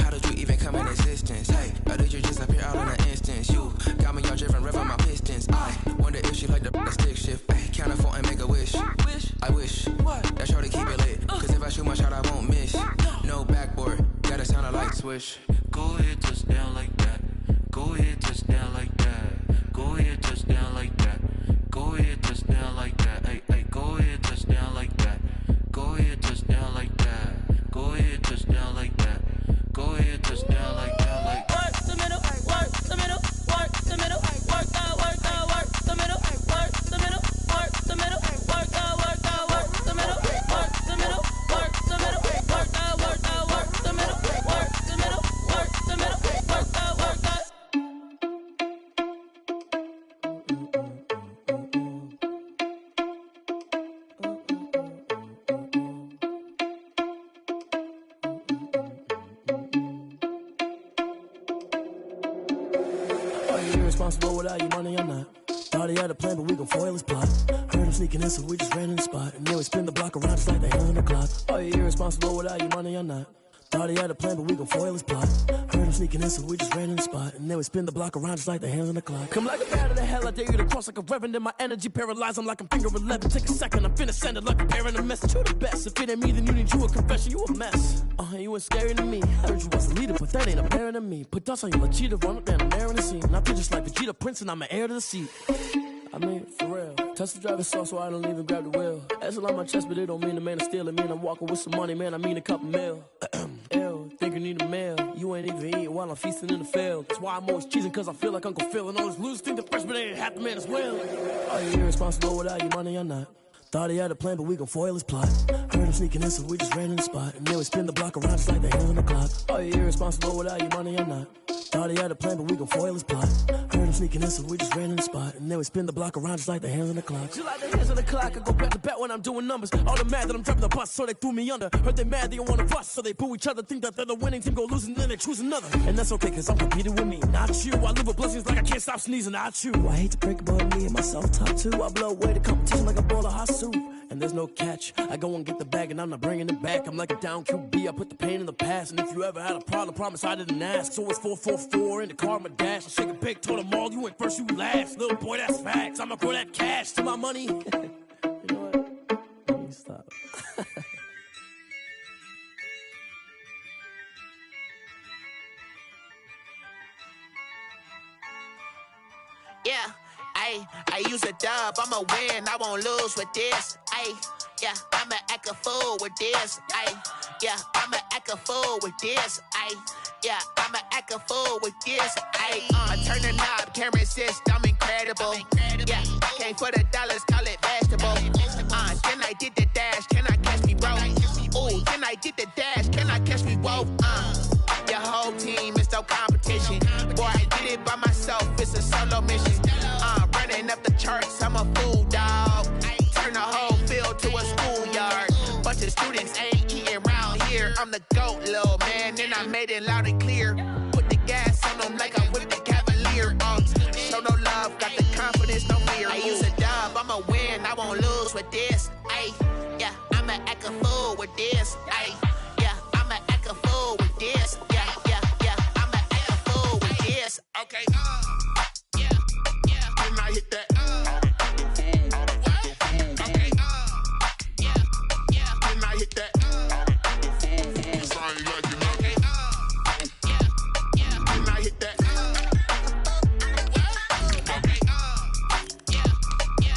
How did you even come in existence? Hey, or did you just appear out in an instance? You got me all driven, revving my pistons. I wonder if she like the stick shift. Hey, count a four and make a wish. I wish that shorty keep it lit. Cause if I shoot my shot, I won't miss. No backboard, gotta sound a light switch. go ahead, touch down like that. Go ahead, touch down like that. Go ahead, touch down like that. Go ahead, touch down like that. Hey, hey, go ahead, touch down like that. Go ahead, touch down like that. Go ahead, touch down like that. Go ahead, touch down like that. Like work the middle, work the middle, work the middle, work the middle, work the middle, work the middle, work the middle, work the middle, work the middle, work the middle, work the middle, work the middle, work the middle, work the middle, work the. Irresponsible without your money or not. Thought he had a plan, but we gon' foil his plot. Heard him sneaking in, so we just ran in the spot. And then we spin the block around just like the hands on the clock. Are you irresponsible without your money or not? Thought he had a plan, but we gon' foil his plot. Heard him sneaking in, so we just ran in the spot. And then we spin the block around just like the hands on the clock. Come like a bat of the hell, I dare you to cross like a reverend. In my energy paralyzed, I'm like I'm finger 11. Take a second, I'm finna send it like a parent a message. You the best, if it ain't me, then you need you a confession. You a mess, you ain't scary to me. Heard you was a leader, but that ain't apparent to me. Put dust on you like Cheetah, run up down, I'm there in the scene. I feel just like Vegeta Prince, and I'm an heir to the seat. I mean, for real. Touch the driver's soft, so I don't even grab the wheel. That's on my chest, but it don't mean the man is stealing. Mean I'm walking with some money, man, I mean a couple mil. Ew, think you need a meal. You ain't even eating while I'm feasting in the field. That's why I'm always cheesing, cause I feel like Uncle Phil. And all those losers think the freshman ain't half the man as well. Are you irresponsible without your money or not? Thought he had a plan, but we gon' foil his plot. Heard him sneaking in, so we just ran in the spot. And then we spin the block around just like the hands on the clock. Are you irresponsible without your money or not? Thought he had a plan, but we gon' foil his plot. Heard him sneaking in, so we just ran in the spot. And then we spin the block around just like the hands on the clock. Just like the hands on the clock, I go back to back when I'm doing numbers. All the mad that I'm driving the bus, so they threw me under. Heard they mad, they don't wanna bust, so they boo each other. Think that they're the winning team, go losing, then they choose another. And that's okay, cause I'm competing with me, not you. I live with blessings like I can't stop sneezing, not you. I hate to break it, but me and myself top two. I blow away the competition like a bowl of hot soup. And there's no catch. I go and get the bag and I'm not bringing it back. I'm like a down QB, I put the pain in the past. And if you ever had a problem, promise I didn't ask. So it's 444 in the car, my dash. I shake a big, told them all, you went first, you last. Little boy, that's facts. I'ma grow that cash to my money. You know what? Let me stop. Yeah, I use a dub, I'ma win, I won't lose with this. Yeah, I'ma act a fool with this. Yeah, I'ma act a fool with this. Yeah, I'ma act a fool with this. I turn the knob, can't resist, I'm incredible. Yeah, came for the dollars, call it vegetable. Then I did the dash, can I catch me, bro? Ooh, then I did the dash, can I catch me, whoa? Your whole team is no competition. Boy, I did it by myself, it's a solo mission. Running up the charts, I'm a fool, dog. Turn the whole field to a schoolyard. Bunch of students ain't eating round here. I'm the GOAT, little man, and I made it loud and clear. Put the gas on them like I'm with the Cavalier. Show no love, got the confidence, no fear. I use a dub, I'ma win, I won't lose with this. Yeah, I'ma act a fool with this. Yeah, I'ma act a fool with this. Yeah, I'ma act a fool with this. Okay. I hit that. Then I hit that. I ain't like it nothing. Then I hit that.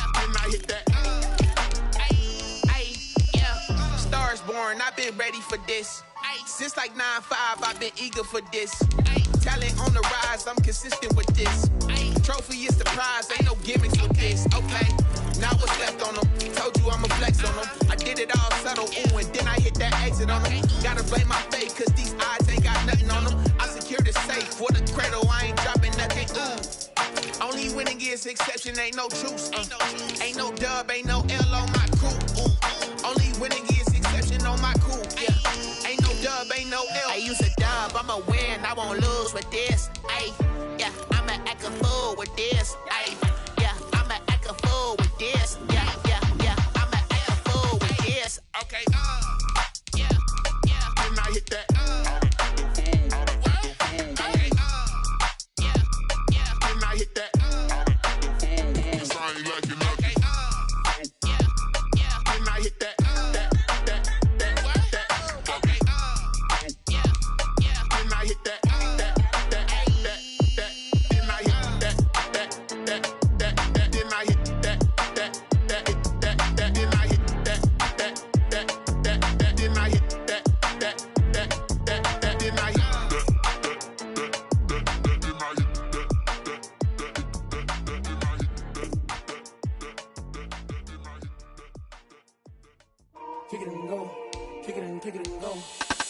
Then I hit that. Stars born, I've been ready for this. Since like 9-5, I've been eager for this. Talent on the rise, I'm consistent with this. Trophy is the prize, ain't no gimmicks with this. Okay, now what's left on them? Told you I'ma flex on them. I did it all subtle, ooh, and then I hit that exit on them. Gotta blame my fate, cause these odds ain't got nothing on them. I secured the safe for the cradle, I ain't dropping nothing, ooh. Only winning is exception, ain't no truce. Ain't no dub, ain't no L on my crew. Only winning is exception on my crew. Yeah, ain't no dub, ain't no L. I use a dub, I'ma win, I won't lose with this. Ay, yeah, I'ma act a fool with this. Ay, yeah, I'ma act a fool with this. Yeah, I'ma act a fool with this. Okay, yeah. Then I hit that. Then I hit that. I ain't like it nothing. Then I hit that. Kick it and go. Kick it and go.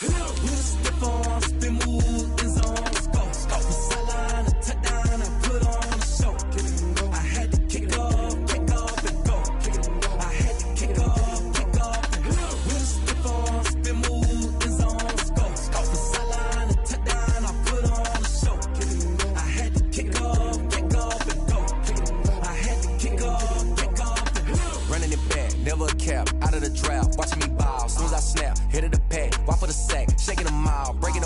With a stiff arm, spin move, in zone, let's go. From sideline to touchdown, I put on a show. Kick it and go. I had to kick off and go. Kick it and go. I had to kick off and go. With a stiff arm, spin move, in zone, let's go. From sideline to touchdown, I put on a show. Kick it and go. I had to kick off and go. Kick it and go. I had to kick off and go. Running it back, never a cap, out of the draft, watching me ball. Soon as I snap, hit of the pack,